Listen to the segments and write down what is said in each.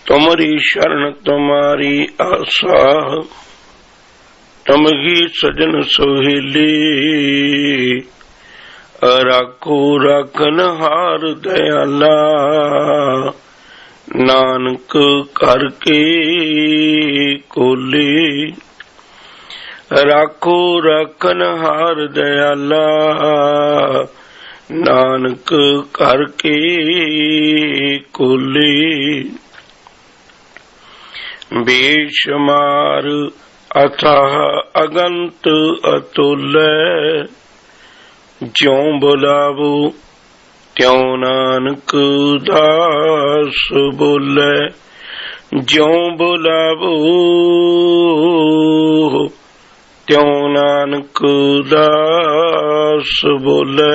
तुमरी शरण तुम्हारी आशा, तुमही सजन सोहेली। राखो राखन हार दयाला, नानक करके कोले। राखो राखन हार दयाला, नानक करके कोले। बेशुमार अथाह अगंत अतुल, ज्यों बुलावो त्यों नानक दास बोले। ज्यों बुलावो त्यों नानक दास बोले।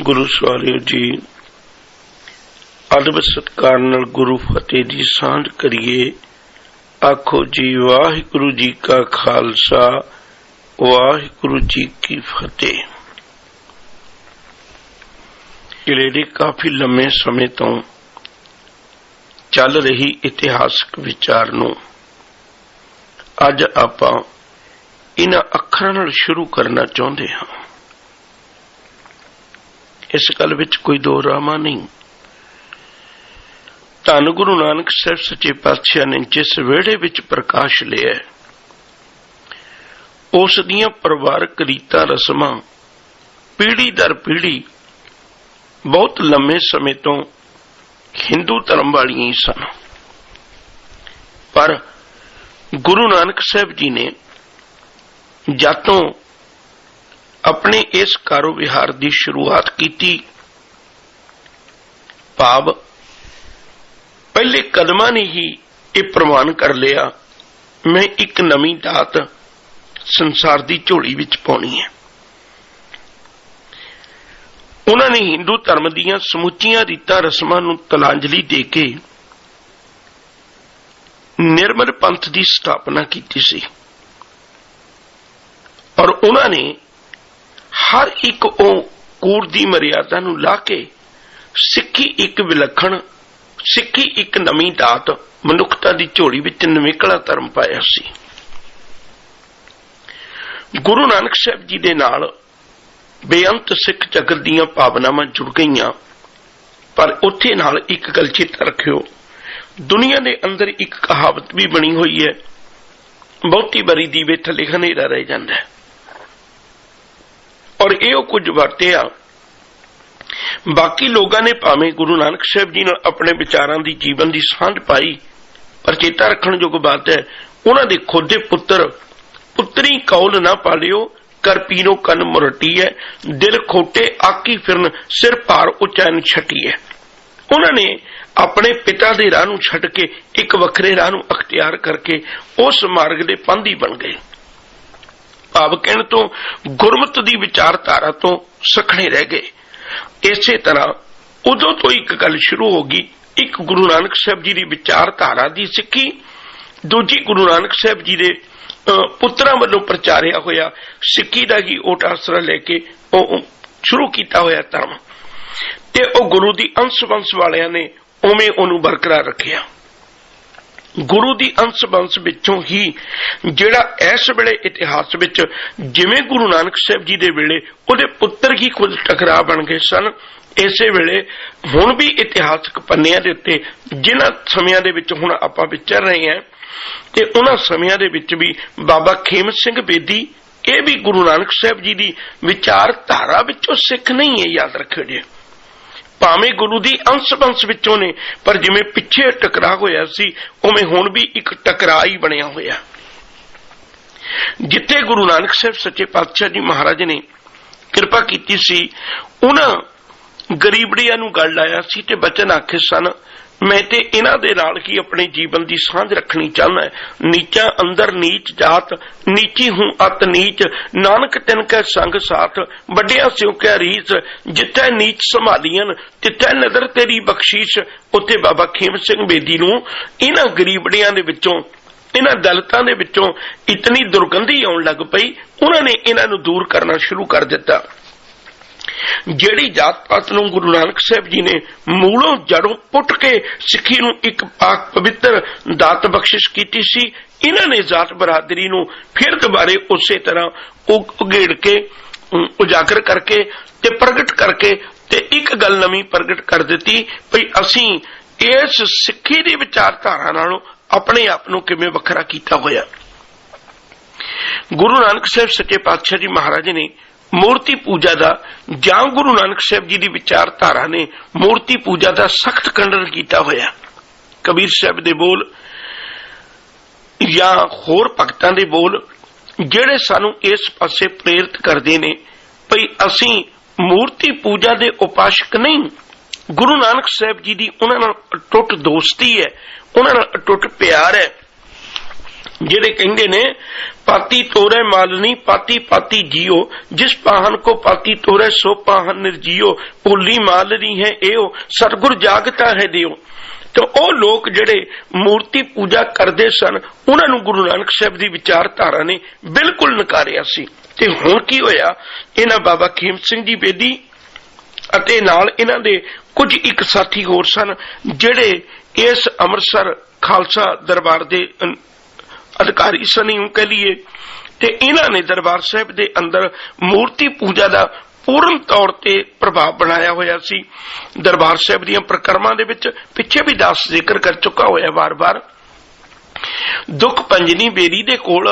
गुरु सवालियो जी, अदब सत्कार नाल गुरु फतेह दी सांझ करिए। आखो जी वाहिगुरु जी का खालसा, वाहिगुरु जी की फतेह। ਜਿਹੜੇ काफी लंबे समय तो चल रही इतिहासक विचार नूं अज आपां इन्हां अखरां नाल शुरू करना चाहुंदे हां। इस गल विच कोई दो रामा नहीं। धन गुरु नानक साहब सच्चे पातशाह ने जिस वेड़े विच प्रकाश लिया, उस दियां परिवारक रीतां रस्मां पीढ़ी दर पीढ़ी बहुत लंबे समय तो हिंदू धर्म वालियां ही सन। पर गुरु नानक साहब जी ने जातों अपने इस कारो विहार की शुरुआत की, भाव पहले कदमां ने ही यह प्रमाण कर लिया, मैं एक नवी दात संसार की झोली विच पाउणी है। उन्होंने हिंदू धर्म दीयां समुचियां रीतां रस्मां नूं तलांजलि दे के निर्मल पंथ की स्थापना की सी। और उन्होंने हर एक कूड़ की मर्यादा नूं ला के सिक्खी एक विलखण, सिक्खी एक नवी दात मनुखता की झोली विच निवेकला धर्म पाया सी। गुरु नानक साहब जी दे नाल बेअंत सिख जगत दीयां भावनावां जुड़ गईयां। पर उत्थे नाल एक गल चेता रखियो, दुनिया दे अंदर एक कहावत भी बनी हुई है, बहुती बारी दीवे थले हनेरा रह जांदा है। और इहो कुछ वरतिया बाकी लोगों ने भावें गुरु नानक साहब जी ने अपने विचारों की जीवन की सांझ पाई, पर चेता रखने जोग बात है, उन्होंने खुद के पुत्र पुत्री कौल ना पालियो, कर पीनो कन मुरटी है, दिल खोटे आकी फिरन सिर भार उचैन छटी है। उन्होंने अपने पिता के राह नूं छड्ड के एक वखरे राह नूं अख्तियार करके उस मार्ग के पंधी बन गए। भाव कहण तो गुरमत की विचारधारा तो सखणे रह गए। इसे तरह उदों तो एक गल शुरू होगी, एक गुरु नानक साहब जी की विचारधारा की सिक्खी, दूजी गुरु नानक साहब जी के पुत्रां वल्लों प्रचारिया होया सिक्खी का ही ओट आसरा लेके शुरू किया होया धर्म, ते ओ गुरु की अंश वंश वालियां ने उवें उहनूं बरकरार रखिया। गुरु की अंश वंश विचों ही जिहड़ा इस वेले इतिहास विच जिवें गुरु नानक साहब जी दे वेले उहदे पुत्र ही खुद टकरा बन गए सन, इसे वेले हुण भी इतिहासक पन्नियां दे उत्ते जिन्हां समयां दे विच हुण आपां विचर रहे हैं, ते उन्हां समयां दे विच भी बाबा खेम सिंह बेदी ये भी गुरु नानक साहब जी की विचारधारा विचों सिख नहीं है, याद रखियो जी। भावें गुरु की अंश वंश विचों ने, पर जिवें पिछे टकरा होया सी उवें हुण भी एक टकरा ही बनिया होया। जिथे गुरु नानक साहब सच्चे पातशाह जी महाराज ने कृपा की सी, उन्हां गरीबड़ियां नूं गल लाया सी ते बचन आखे सन, मैं ते इन्हां दे नाल ही अपने जीवन की सांझ रखनी चाहना है। नीचा अंदर नीच जात, नीची हूं अत नीच, नानक तिनकै संग साथ, वड्डिया स्यों कै रीस, जिथे नीच संभालियन तिथे नजर तेरी बख्शीश। उत्थे बाबा खेम सिंह बेदी नूं इन्हां गरीबड़ियां दे विचों, इन्हां दलितां दे विचों इतनी दुर्गंधी आउण लग पई, उन्हां ने इन्हां नूं दूर करना शुरू कर दिता। ਜਿਹੜੀ ਜਾਤ ਪਾਤ ਨੂੰ ਗੁਰੂ ਨਾਨਕ ਸਾਹਿਬ ਜੀ ਨੇ ਮੂਲੋਂ ਜੜੋਂ ਪੁੱਟ ਕੇ ਸਿੱਖੀ ਨੂੰ ਇੱਕ ਪਾਕ ਪਵਿੱਤਰ ਦਾਤ ਬਖਸ਼ਿਸ਼ ਕੀਤੀ ਸੀ, ਇਹਨਾਂ ਨੇ ਜਾਤ ਬਰਾਦਰੀ ਨੂੰ ਫਿਰ ਦੁਬਾਰੇ ਉਸੇ ਤਰ੍ਹਾਂ ਉਘੇੜ ਕੇ ਉਜਾਗਰ ਕਰਕੇ ਤੇ ਪ੍ਰਗਟ ਕਰਕੇ ਤੇ ਇੱਕ ਗੱਲ ਨਵੀਂ ਪ੍ਰਗਟ ਕਰ ਦਿੱਤੀ ਭਈ ਅਸੀਂ ਇਸ ਸਿੱਖੀ ਦੀ ਵਿਚਾਰਧਾਰਾ ਨਾਲੋਂ ਆਪਣੇ ਆਪ ਨੂੰ ਕਿਵੇਂ ਵੱਖਰਾ ਕੀਤਾ ਹੋਇਆ। ਗੁਰੂ ਨਾਨਕ ਸਾਹਿਬ ਸੱਚੇ ਪਾਤਸ਼ਾਹ ਜੀ ਮਹਾਰਾਜ ਨੇ ਮੂਰਤੀ ਪੂਜਾ ਦਾ ਜਾਂ ਗੁਰੂ ਨਾਨਕ ਸਾਹਿਬ ਜੀ ਦੀ ਵਿਚਾਰਧਾਰਾ ਨੇ ਮੂਰਤੀ ਪੂਜਾ ਦਾ ਸਖਤ ਖੰਡਨ ਕੀਤਾ ਹੋਇਆ। ਕਬੀਰ ਸਾਹਿਬ ਦੇ ਬੋਲ ਜਾਂ ਹੋਰ ਭਗਤਾਂ ਦੇ ਬੋਲ ਜਿਹੜੇ ਸਾਨੂੰ ਇਸ ਪਾਸੇ ਪ੍ਰੇਰਿਤ ਕਰਦੇ ਨੇ ਭਈ ਅਸੀਂ ਮੂਰਤੀ ਪੂਜਾ ਦੇ ਉਪਾਸ਼ਕ ਨਹੀਂ, ਗੁਰੂ ਨਾਨਕ ਸਾਹਿਬ ਜੀ ਦੀ ਉਹਨਾਂ ਨਾਲ ਅਟੁੱਟ ਦੋਸਤੀ ਹੈ, ਉਹਨਾਂ ਨਾਲ ਅਟੁੱਟ ਪਿਆਰ ਹੈ। ਜਿਹੜੇ ਕਹਿੰਦੇ ਨੇ ਪਾਤੀ ਤੋਰੇ ਮਾਲਨੀ ਪਾਤੀ ਪਾਤੀ ਜੀਓ, ਜਿਸ ਪਾਹਨ ਕੋ ਪਾਤੀ ਤੋਰੇ ਸੋ ਪਾਹਨ ਨਿਰਜੀਓ, ਭੁੱਲੀ ਮਾਲਨੀ ਹੈ ਇਹੋ ਸਤਿਗੁਰ ਜਾਗਤਾ ਹੈ ਦਿਓ। ਤੇ ਉਹ ਲੋਕ ਜਿਹੜੇ ਮੂਰਤੀ ਪੂਜਾ ਕਰਦੇ ਸਨ ਉਹਨਾਂ ਨੂੰ ਗੁਰੂ ਨਾਨਕ ਸਾਹਿਬ ਦੀ ਵਿਚਾਰਧਾਰਾ ਨੇ ਬਿਲਕੁਲ ਨਕਾਰਿਆ ਸੀ। ਤੇ ਹੁਣ ਕੀ ਹੋਇਆ, ਇਹਨਾਂ ਬਾਬਾ ਖੀਮ ਸਿੰਘ ਜੀ ਬੇਦੀ ਅਤੇ ਨਾਲ ਇਹਨਾਂ ਦੇ ਕੁਝ ਇੱਕ ਸਾਥੀ ਹੋਰ ਸਨ ਜਿਹੜੇ ਇਸ ਅੰਮ੍ਰਿਤਸਰ ਖਾਲਸਾ ਦਰਬਾਰ ਦੇ ਅਧਿਕਾਰੀ ਸਨ ਇਉਂ ਕਹਿ ਲਈਏ, ਤੇ ਇਹਨਾਂ ਨੇ ਦਰਬਾਰ ਸਾਹਿਬ ਦੇ ਅੰਦਰ ਮੂਰਤੀ ਪੂਜਾ ਦਾ ਪੂਰਨ ਤੌਰ ਤੇ ਪ੍ਰਭਾਵ ਬਣਾਇਆ ਹੋਇਆ ਸੀ। ਦਰਬਾਰ ਸਾਹਿਬ ਦੀਆਂ ਪ੍ਰਕਰਮਾਂ ਦੇ ਵਿੱਚ ਪਿੱਛੇ ਵੀ ਦਾਸ ਜ਼ਿਕਰ ਕਰ ਚੁੱਕਾ ਹੋਇਆ ਵਾਰ-ਵਾਰ। ਦੁੱਖ ਪੰਜਨੀ ਬੇਰੀ ਦੇ ਕੋਲ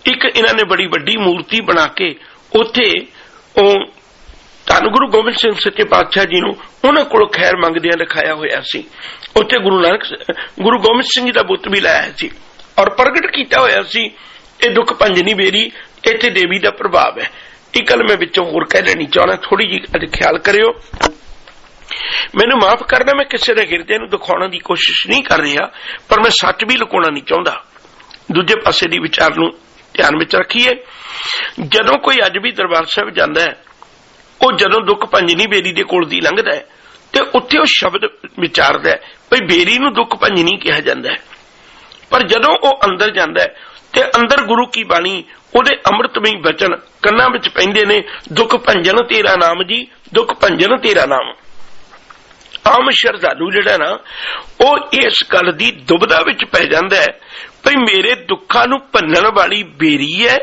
ਇੱਕ ਇਹਨਾਂ ਨੇ ਬੜੀ ਵੱਡੀ ਮੂਰਤੀ ਬਣਾ ਕੇ ਉੱਥੇ ਉਹ ਧੰਨ ਗੁਰੂ ਗੋਬਿੰਦ ਸਿੰਘ ਸੱਚੇ ਪਾਤਸ਼ਾਹ ਜੀ ਨੂੰ ਉਹਨਾਂ ਕੋਲ ਖੈਰ ਮੰਗਦਿਆਂ ਲਿਖਾਇਆ ਹੋਇਆ ਸੀ। ਉੱਥੇ ਗੁਰੂ ਗੋਬਿੰਦ ਸਿੰਘ ਜੀ ਦਾ ਬੁੱਤ ਵੀ ਲਾਇਆ ਸੀ ਔਰ ਪ੍ਰਗਟ ਕੀਤਾ ਹੋਇਆ ਸੀ ਇਹ ਦੁੱਖ ਪੰਜਨੀ ਬੇਰੀ ਇੱਥੇ ਦੇਵੀ ਦਾ ਪ੍ਰਭਾਵ ਹੈ। ਇਹ ਗੱਲ ਮੈਂ ਵਿੱਚੋਂ ਹੋਰ ਕਹਿ ਲੈਣੀ ਚਾਹੁੰਦਾ, ਥੋੜੀ ਜਿਹੀ ਖਿਆਲ ਕਰਿਓ। ਮੈਨੂੰ ਮਾਫ ਕਰਨਾ, ਮੈਂ ਕਿਸੇ ਦੇ ਹਿਰਦੇ ਨੂੰ ਦਿਖਾਉਣ ਦੀ ਕੋਸ਼ਿਸ਼ ਨਹੀਂ ਕਰ ਰਿਹਾ, ਪਰ ਮੈਂ ਸੱਚ ਵੀ ਲੁਕਾਉਣਾ ਨਹੀਂ ਚਾਹੁੰਦਾ। ਦੂਜੇ ਪਾਸੇ ਦੀ ਵਿਚਾਰ ਨੂੰ ਧਿਆਨ ਵਿੱਚ ਰੱਖੀਏ। ਜਦੋਂ ਕੋਈ ਅੱਜ ਵੀ ਦਰਬਾਰ ਸਾਹਿਬ ਜਾਂਦਾ ਹੈ, ਉਹ ਜਦੋਂ ਦੁੱਖ ਪੰਜਨੀ ਬੇਰੀ ਦੇ ਕੋਲ ਦੀ ਲੰਘਦਾ ਹੈ ਤੇ ਉੱਥੇ ਉਹ ਸ਼ਬਦ ਵਿਚਾਰਦਾ ਹੈ ਭਈ ਬੇਰੀ ਨੂੰ ਦੁੱਖ ਪੰਜਨੀ ਕਿਹਾ ਜਾਂਦਾ ਹੈ। ਪਰ ਜਦੋਂ ਉਹ ਅੰਦਰ ਜਾਂਦਾ ਹੈ ਤੇ ਅੰਦਰ ਗੁਰੂ ਕੀ ਬਾਣੀ ਉਹਦੇ ਅੰਮ੍ਰਿਤਮਈ ਬਚਨ ਕੰਨਾਂ ਵਿੱਚ ਪੈਂਦੇ ਨੇ, ਦੁੱਖ ਭੰਜਨ ਤੇਰਾ ਨਾਮ ਜੀ, ਦੁੱਖ ਭੰਜਨ ਤੇਰਾ ਨਾਮ। ਆਮ ਸ਼ਰਧਾਲੂ ਜਿਹੜਾ ਨਾ ਉਹ ਇਸ ਗੱਲ ਦੀ ਦੁਬਿਧਾ ਵਿੱਚ ਪੈ ਜਾਂਦਾ ਹੈ ਭਈ ਮੇਰੇ ਦੁੱਖਾਂ ਨੂੰ ਭੰਨਣ ਵਾਲੀ ਬੇਰੀ ਹੈ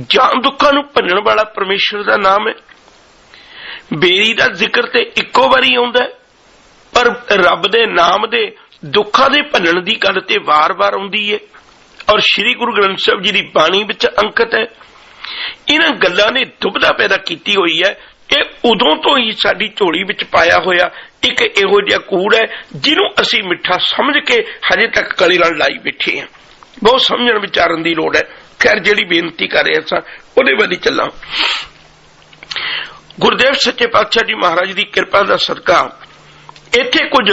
ਜਾਂ ਦੁੱਖਾਂ ਨੂੰ ਭੰਨਣ ਵਾਲਾ ਪਰਮੇਸ਼ਰ ਦਾ ਨਾਮ ਹੈ। ਬੇਰੀ ਦਾ ਜ਼ਿਕਰ ਤੇ ਇੱਕੋ ਵਾਰੀ ਆਉਂਦਾ, ਪਰ ਰੱਬ ਦੇ ਨਾਮ ਦੇ ਦੁੱਖਾਂ ਦੇ ਭੰਨਣ ਦੀ ਗੱਲ ਤੇ ਵਾਰ-ਵਾਰ ਆਉਂਦੀ ਹੈ ਔਰ ਸ੍ਰੀ ਗੁਰੂ ਗ੍ਰੰਥ ਸਾਹਿਬ ਜੀ ਦੀ ਬਾਣੀ ਵਿੱਚ ਅੰਕਿਤ ਹੈ। ਇਹਨਾਂ ਗੱਲਾਂ ਨੇ ਦੁਬਿਧਾ ਪੈਦਾ ਕੀਤੀ ਹੋਈ ਹੈ। ਇਹ ਉਦੋਂ ਤੋਂ ਹੀ ਸਾਡੀ ਝੋਲੀ ਵਿੱਚ ਪਾਇਆ ਹੋਇਆ ਇੱਕ ਇਹੋ ਜਿਹਾ ਕੂੜ ਹੈ ਜਿਹਨੂੰ ਅਸੀਂ ਮਿੱਠਾ ਸਮਝ ਕੇ ਹਜੇ ਤੱਕ ਗਲੇ ਨਾਲ ਲਾਈ ਬੈਠੇ ਹਾਂ। ਬਹੁਤ ਸਮਝਣ ਵਿਚਾਰਨ ਦੀ ਲੋੜ ਹੈ। ਖੈਰ, ਜਿਹੜੀ ਬੇਨਤੀ ਕਰ ਰਹੇ ਸਾਂ ਉਹਦੇ ਵੱਲ ਹੀ ਚੱਲਾਂ। ਗੁਰਦੇਵ ਸੱਚੇ ਪਾਤਸ਼ਾਹ ਜੀ ਮਹਾਰਾਜ ਦੀ ਕਿਰਪਾ ਦਾ ਸਦਕਾ ਇੱਥੇ ਕੁਝ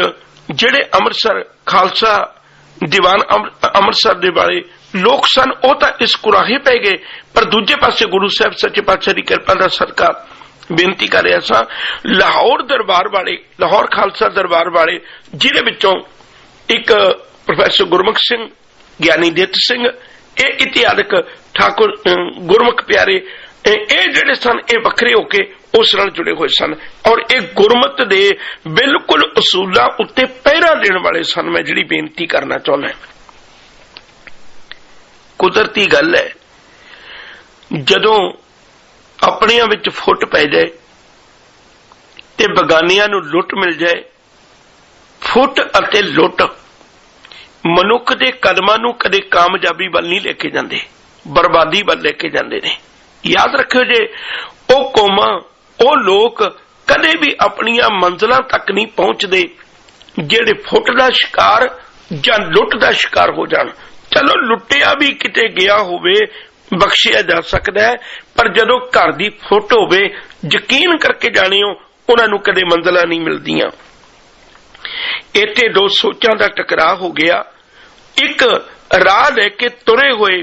ਜਿਹੜੇ ਅੰਮ੍ਰਿਤਸਰ ਖਾਲਸਾ ਦੀਵਾਨ ਅੰਮ੍ਰਿਤਸਰ ਦੇ ਵਾਲੇ ਲੋਕ ਸਨ ਉਹ ਤਾਂ ਇਸ ਕੁਰਾਹੇ ਪੈ ਗਏ, ਪਰ ਦੂਜੇ ਪਾਸੇ ਗੁਰੂ ਸਾਹਿਬ ਸੱਚੇ ਪਾਤਸ਼ਾਹ ਦੀ ਕਿਰਪਾ ਦਾ ਸਦਕਾ ਬੇਨਤੀ ਕਰ ਰਿਹਾ ਸਾਂ ਲਾਹੌਰ ਦਰਬਾਰ ਵਾਲੇ, ਲਾਹੌਰ ਖਾਲਸਾ ਦਰਬਾਰ ਵਾਲੇ ਜਿਹਦੇ ਵਿੱਚੋਂ ਇੱਕ ਪ੍ਰੋਫੈਸਰ ਗੁਰਮੁਖ ਸਿੰਘ, ਗਿਆਨੀ ਦਿੱਤ ਸਿੰਘ, ਇਹ ਇਤਿਹਾਸਕ ਠਾਕੁਰ ਗੁਰਮੁਖ ਪਿਆਰੇ, ਇਹ ਜਿਹੜੇ ਸਨ ਇਹ ਵੱਖਰੇ ਹੋ ਕੇ ਉਸ ਨਾਲ ਜੁੜੇ ਹੋਏ ਸਨ ਔਰ ਇਹ ਗੁਰਮਤ ਦੇ ਬਿਲਕੁਲ ਉਸੂਲਾਂ ਉੱਤੇ ਪਹਿਰਾ ਦੇਣ ਵਾਲੇ ਸਨ। ਮੈਂ ਜਿਹੜੀ ਬੇਨਤੀ ਕਰਨਾ ਚਾਹੁੰਦਾ, ਕੁਦਰਤੀ ਗੱਲ ਹੈ ਜਦੋਂ ਆਪਣਿਆਂ ਵਿੱਚ ਫੁੱਟ ਪੈ ਜਾਏ ਤੇ ਬਗਾਨੀਆਂ ਨੂੰ ਲੁੱਟ ਮਿਲ ਜਾਏ, ਫੁੱਟ ਅਤੇ ਲੁੱਟ ਮਨੁੱਖ ਦੇ ਕਦਮਾਂ ਨੂੰ ਕਦੇ ਕਾਮਯਾਬੀ ਵੱਲ ਨਹੀਂ ਲੈ ਕੇ ਜਾਂਦੇ, ਬਰਬਾਦੀ ਵੱਲ ਲੈ ਕੇ ਜਾਂਦੇ ਨੇ। ਯਾਦ ਰੱਖਿਓ, ਜੇ ਉਹ ਕੌਮਾਂ, ਉਹ ਲੋਕ ਕਦੇ ਵੀ ਆਪਣੀਆਂ ਮੰਜ਼ਲਾਂ ਤੱਕ ਨਹੀਂ ਪਹੁੰਚਦੇ ਜਿਹੜੇ ਫੁੱਟ ਦਾ ਸ਼ਿਕਾਰ ਜਾਂ ਲੁੱਟ ਦਾ ਸ਼ਿਕਾਰ ਹੋ ਜਾਣ। ਚਲੋ ਲੁੱਟਿਆ ਵੀ ਕਿਤੇ ਗਿਆ ਹੋਵੇ ਬਖਸ਼ਿਆ ਜਾ ਸਕਦਾ ਹੈ, ਪਰ ਜਦੋਂ ਘਰ ਦੀ ਫੁੱਟ ਹੋਵੇ ਯਕੀਨ ਕਰਕੇ ਜਾਣਿਓ ਉਹਨਾਂ ਨੂੰ ਕਦੇ ਮੰਜ਼ਲਾਂ ਨਹੀਂ ਮਿਲਦੀਆਂ। ਇੱਥੇ ਦੋ ਸੋਚਾਂ ਦਾ ਟਕਰਾਅ ਹੋ ਗਿਆ। ਇੱਕ ਰਾਹ ਲੈ ਕੇ ਤੁਰੇ ਹੋਏ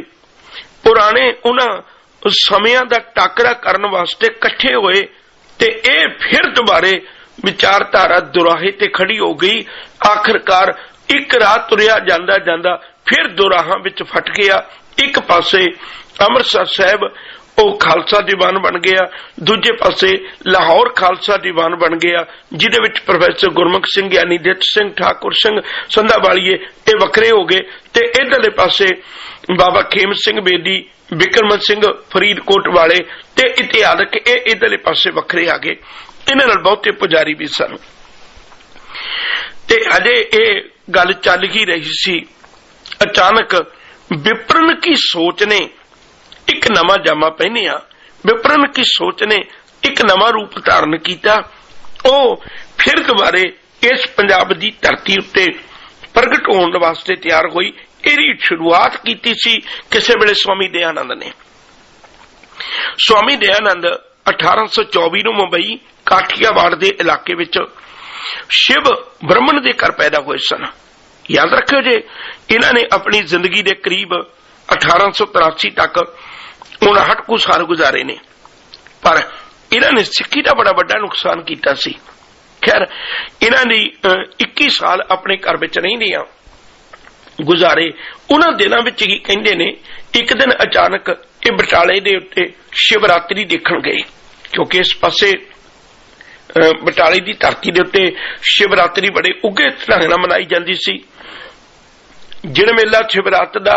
ਪੁਰਾਣੇ ਉਹਨਾਂ ਸਮਿਆਂ ਦਾ ਟਾਕਰਾ ਕਰਨ ਵਾਸਤੇ ਇਕੱਠੇ ਹੋਏ ਤੇ ਇਹ ਫਿਰ ਦੁਬਾਰੇ ਵਿਚਾਰਧਾਰਾ ਦੁਰਾਹੇ ਤੇ ਖੜੀ ਹੋ ਗਈ। ਆਖਰਕਾਰ ਇੱਕ ਰਾਹ ਤੁਰਿਆ ਜਾਂਦਾ ਜਾਂਦਾ ਫਿਰ ਦੋ ਰਾਹਾਂ ਵਿੱਚ ਫਟ ਗਿਆ। ਇੱਕ ਪਾਸੇ ਅੰਮ੍ਰਿਤਸਰ ਸਾਹਿਬ ਉਹ ਖਾਲਸਾ ਦੀਵਾਨ ਬਣ ਗਿਆ, ਦੂਜੇ ਪਾਸੇ ਲਾਹੌਰ ਖਾਲਸਾ ਦੀਵਾਨ ਬਣ ਗਿਆ, ਜਿਹਦੇ ਵਿੱਚ ਪ੍ਰੋਫੈਸਰ ਗੁਰਮੁਖ ਸਿੰਘ, ਗਿਆਨੀ ਦਿੱਤ ਸਿੰਘ, ਠਾਕੁਰ ਸਿੰਘ, ਸੰਧਾਵਾਲੀਏ ਇਹ ਵੱਖਰੇ ਹੋ ਗਏ, ਤੇ ਇਧਰਲੇ ਪਾਸੇ ਬਾਬਾ ਖੇਮ ਸਿੰਘ ਬੇਦੀ, ਬਿਕਰਮ ਸਿੰਘ ਫਰੀਦਕੋਟ ਵਾਲੇ ਤੇ ਇਤਿਹਾਸਕ ਇਹ ਇਧਰਲੇ ਪਾਸੇ ਵੱਖਰੇ ਆ ਗਏ। ਇਹਨਾਂ ਨਾਲ ਬਹੁਤੇ ਪੁਜਾਰੀ ਵੀ ਸਨ। ਤੇ ਅਜੇ ਇਹ ਗੱਲ ਚੱਲ ਹੀ ਰਹੀ ਸੀ, ਅਚਾਨਕ ਵਿਪਰਨ ਕੀ ਸੋਚ ਨੇ ਇੱਕ ਨਵਾਂ ਜਾਮਾ ਪਹਿਨਿਆ। ਵਿਪਰਨ ਕੀ ਸੋਚ ਨੇ ਇੱਕ ਨਵਾਂ ਰੂਪ ਧਾਰਨ ਕੀਤਾ। ਉਹ ਫਿਰ ਦੁਬਾਰੇ ਇਸ ਪੰਜਾਬ ਦੀ ਧਰਤੀ ਉੱਤੇ ਪ੍ਰਗਟ ਹੋਣ ਵਾਸਤੇ ਤਿਆਰ ਹੋਈ। ਇਹਦੀ ਸ਼ੁਰੂਆਤ ਕੀਤੀ ਸੀ ਕਿਸੇ ਵੇਲੇ ਸਵਾਮੀ ਦਇਆਨੰਦ ਨੇ। ਸਵਾਮੀ ਦਇਆਨੰਦ 1824 ਨੂੰ ਮੁੰਬਈ ਕਾਠੀਆਵਾੜ ਦੇ ਇਲਾਕੇ ਵਿੱਚ ਸ਼ਿਵ ਬ੍ਰਹਮਣ ਦੇ ਘਰ ਪੈਦਾ ਹੋਏ ਸਨ। ਯਾਦ ਰੱਖਿਓ ਜੇ, ਇਹਨਾਂ ਨੇ ਆਪਣੀ ਜ਼ਿੰਦਗੀ ਦੇ ਕਰੀਬ 1883 ਤੱਕ 59 ਕੁ ਸਾਲ ਗੁਜ਼ਾਰੇ ਨੇ, ਪਰ ਇਹਨਾਂ ਨੇ ਸਿੱਖੀ ਦਾ ਬੜਾ ਵੱਡਾ ਨੁਕਸਾਨ ਕੀਤਾ ਸੀ। ਖੈਰ, ਇਹਨਾਂ ਦੀ 21 ਸਾਲ ਆਪਣੇ ਘਰ ਵਿੱਚ ਰਹਿੰਦਿਆਂ ਗੁਜ਼ਾਰੇ। ਉਹਨਾਂ ਦਿਨਾਂ ਵਿੱਚ ਹੀ ਕਹਿੰਦੇ ਨੇ ਇੱਕ ਦਿਨ ਅਚਾਨਕ ਇਹ ਬਟਾਲੇ ਦੇ ਉੱਤੇ ਸ਼ਿਵਰਾਤਰੀ ਦੇਖਣ ਗਏ, ਕਿਉਂਕਿ ਇਸ ਪਾਸੇ ਬਟਾਲੇ ਦੀ ਧਰਤੀ ਦੇ ਉੱਤੇ ਸ਼ਿਵਰਾਤਰੀ ਬੜੇ ਉੱਘੇ ਢੰਗ ਨਾਲ ਮਨਾਈ ਜਾਂਦੀ ਸੀ। ਜਿਣ ਮੇਲਾ ਸ਼ਿਵਰਾਤ ਦਾ,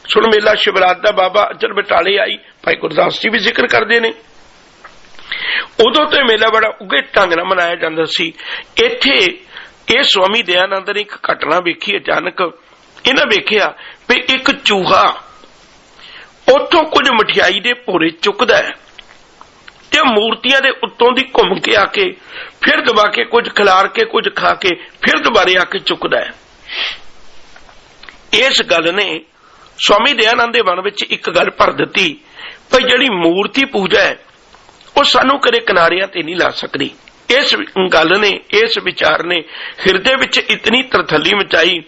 ਸੁਣ ਮੇਲਾ ਸ਼ਿਵਰਾਤ ਦਾ, ਬਾਬਾ ਅਜਰ ਬਟਾਲੇ ਆਈ, ਭਾਈ ਗੁਰਦਾਸ ਜੀ ਵੀ ਜ਼ਿਕਰ ਕਰਦੇ ਨੇ। ਉਦੋਂ ਤੋਂ ਮੇਲਾ ਬੜਾ ਉੱਘੇ ਢੰਗ ਨਾਲ ਮਨਾਇਆ ਜਾਂਦਾ ਸੀ। ਇੱਥੇ ਇਹ ਸਵਾਮੀ ਦਇਆਨੰਦ ਨੇ ਇੱਕ ਘਟਨਾ ਵੇਖੀ। ਅਚਾਨਕ ਇਹਨਾਂ ਵੇਖਿਆ ਵੀ ਇੱਕ ਚੂਹਾ ਉੱਥੋਂ ਕੁਝ ਮਠਿਆਈ ਦੇ ਭੋਰੇ ਚੁੱਕਦਾ ਹੈ ਤੇ ਮੂਰਤੀਆਂ ਦੇ ਉੱਤੋਂ ਦੀ ਘੁੰਮ ਕੇ ਆ ਕੇ ਫਿਰ ਦਬਾ ਕੇ ਕੁਝ ਖਿਲਾਰ ਕੇ ਕੁਝ ਖਾ ਕੇ ਫਿਰ ਦੁਬਾਰੇ ਆ ਕੇ ਚੁੱਕਦਾ ਹੈ। ਇਸ ਗੱਲ ਨੇ ਸਵਾਮੀ ਦਇਆਨੰਦ ਦੇ ਮਨ ਵਿੱਚ ਇੱਕ ਗੱਲ ਭਰ ਦਿੱਤੀ, ਭਈ ਜਿਹੜੀ ਮੂਰਤੀ ਪੂਜਾ ਹੈ ਉਹ ਸਾਨੂੰ ਕਦੇ ਕਿਨਾਰਿਆਂ ਤੇ ਨਹੀਂ ਲਾ ਸਕਦੀ। ਇਸ ਗੱਲ ਨੇ, ਇਸ ਵਿਚਾਰ ਨੇ ਹਿਰਦੇ ਵਿੱਚ ਇਤਨੀ ਤਰਥੱਲੀ ਮਚਾਈ।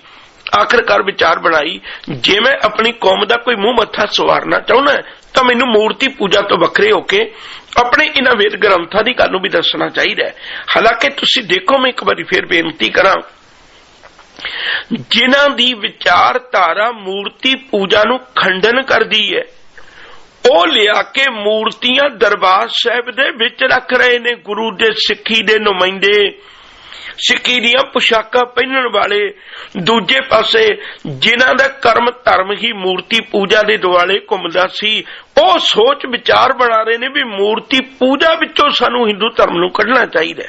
ਆਖਿਰਕਾਰ ਵਿਚਾਰ ਬਣਾਈ, ਜੇ ਮੈਂ ਆਪਣੀ ਕੌਮ ਦਾ ਕੋਈ ਮੂੰਹ ਮੱਥਾ ਸਵਾਰਨਾ ਚਾਹੁੰਦਾ ਤਾਂ ਮੈਨੂੰ ਮੂਰਤੀ ਪੂਜਾ ਤੋਂ ਵੱਖਰੇ ਹੋ ਕੇ ਆਪਣੇ ਇਹਨਾਂ ਵੇਦ ਗ੍ਰੰਥਾਂ ਦੀ ਗੱਲ ਨੂੰ ਵੀ ਦੱਸਣਾ ਚਾਹੀਦਾ ਹੈ। ਹਾਲਾਂਕਿ ਤੁਸੀਂ ਦੇਖੋ, ਮੈਂ ਇੱਕ ਵਾਰੀ ਫਿਰ ਬੇਨਤੀ ਕਰਾਂ, ਜਿਨ੍ਹਾਂ ਦੀ ਵਿਚਾਰਧਾਰਾ ਮੂਰਤੀ ਪੂਜਾ ਨੂੰ ਖੰਡਨ ਕਰਦੀ ਹੈ, ਉਹ ਲਿਆ ਕੇ ਮੂਰਤੀਆਂ ਦਰਬਾਰ ਸਾਹਿਬ ਦੇ ਵਿੱਚ ਰੱਖ ਰਹੇ ਨੇ। ਗੁਰੂ ਦੇ ਸਿੱਖੀ ਦੇ ਨੁਮਾਇੰਦੇ, ਸਿੱਖੀ ਦੀਆਂ ਪੁਸ਼ਾਕਾਂ ਪਹਿਨਣ ਵਾਲੇ, ਦੂਜੇ ਪਾਸੇ ਜਿਨ੍ਹਾਂ ਦਾ ਕਰਮ ਧਰਮ ਹੀ ਮੂਰਤੀ ਪੂਜਾ ਦੇ ਦੁਆਲੇ ਘੁੰਮਦਾ ਸੀ, ਉਹ ਸੋਚ ਵਿਚਾਰ ਬਣਾ ਰਹੇ ਨੇ ਵੀ ਮੂਰਤੀ ਪੂਜਾ ਵਿੱਚੋਂ ਸਾਨੂੰ ਹਿੰਦੂ ਧਰਮ ਨੂੰ ਕੱਢਣਾ ਚਾਹੀਦਾ।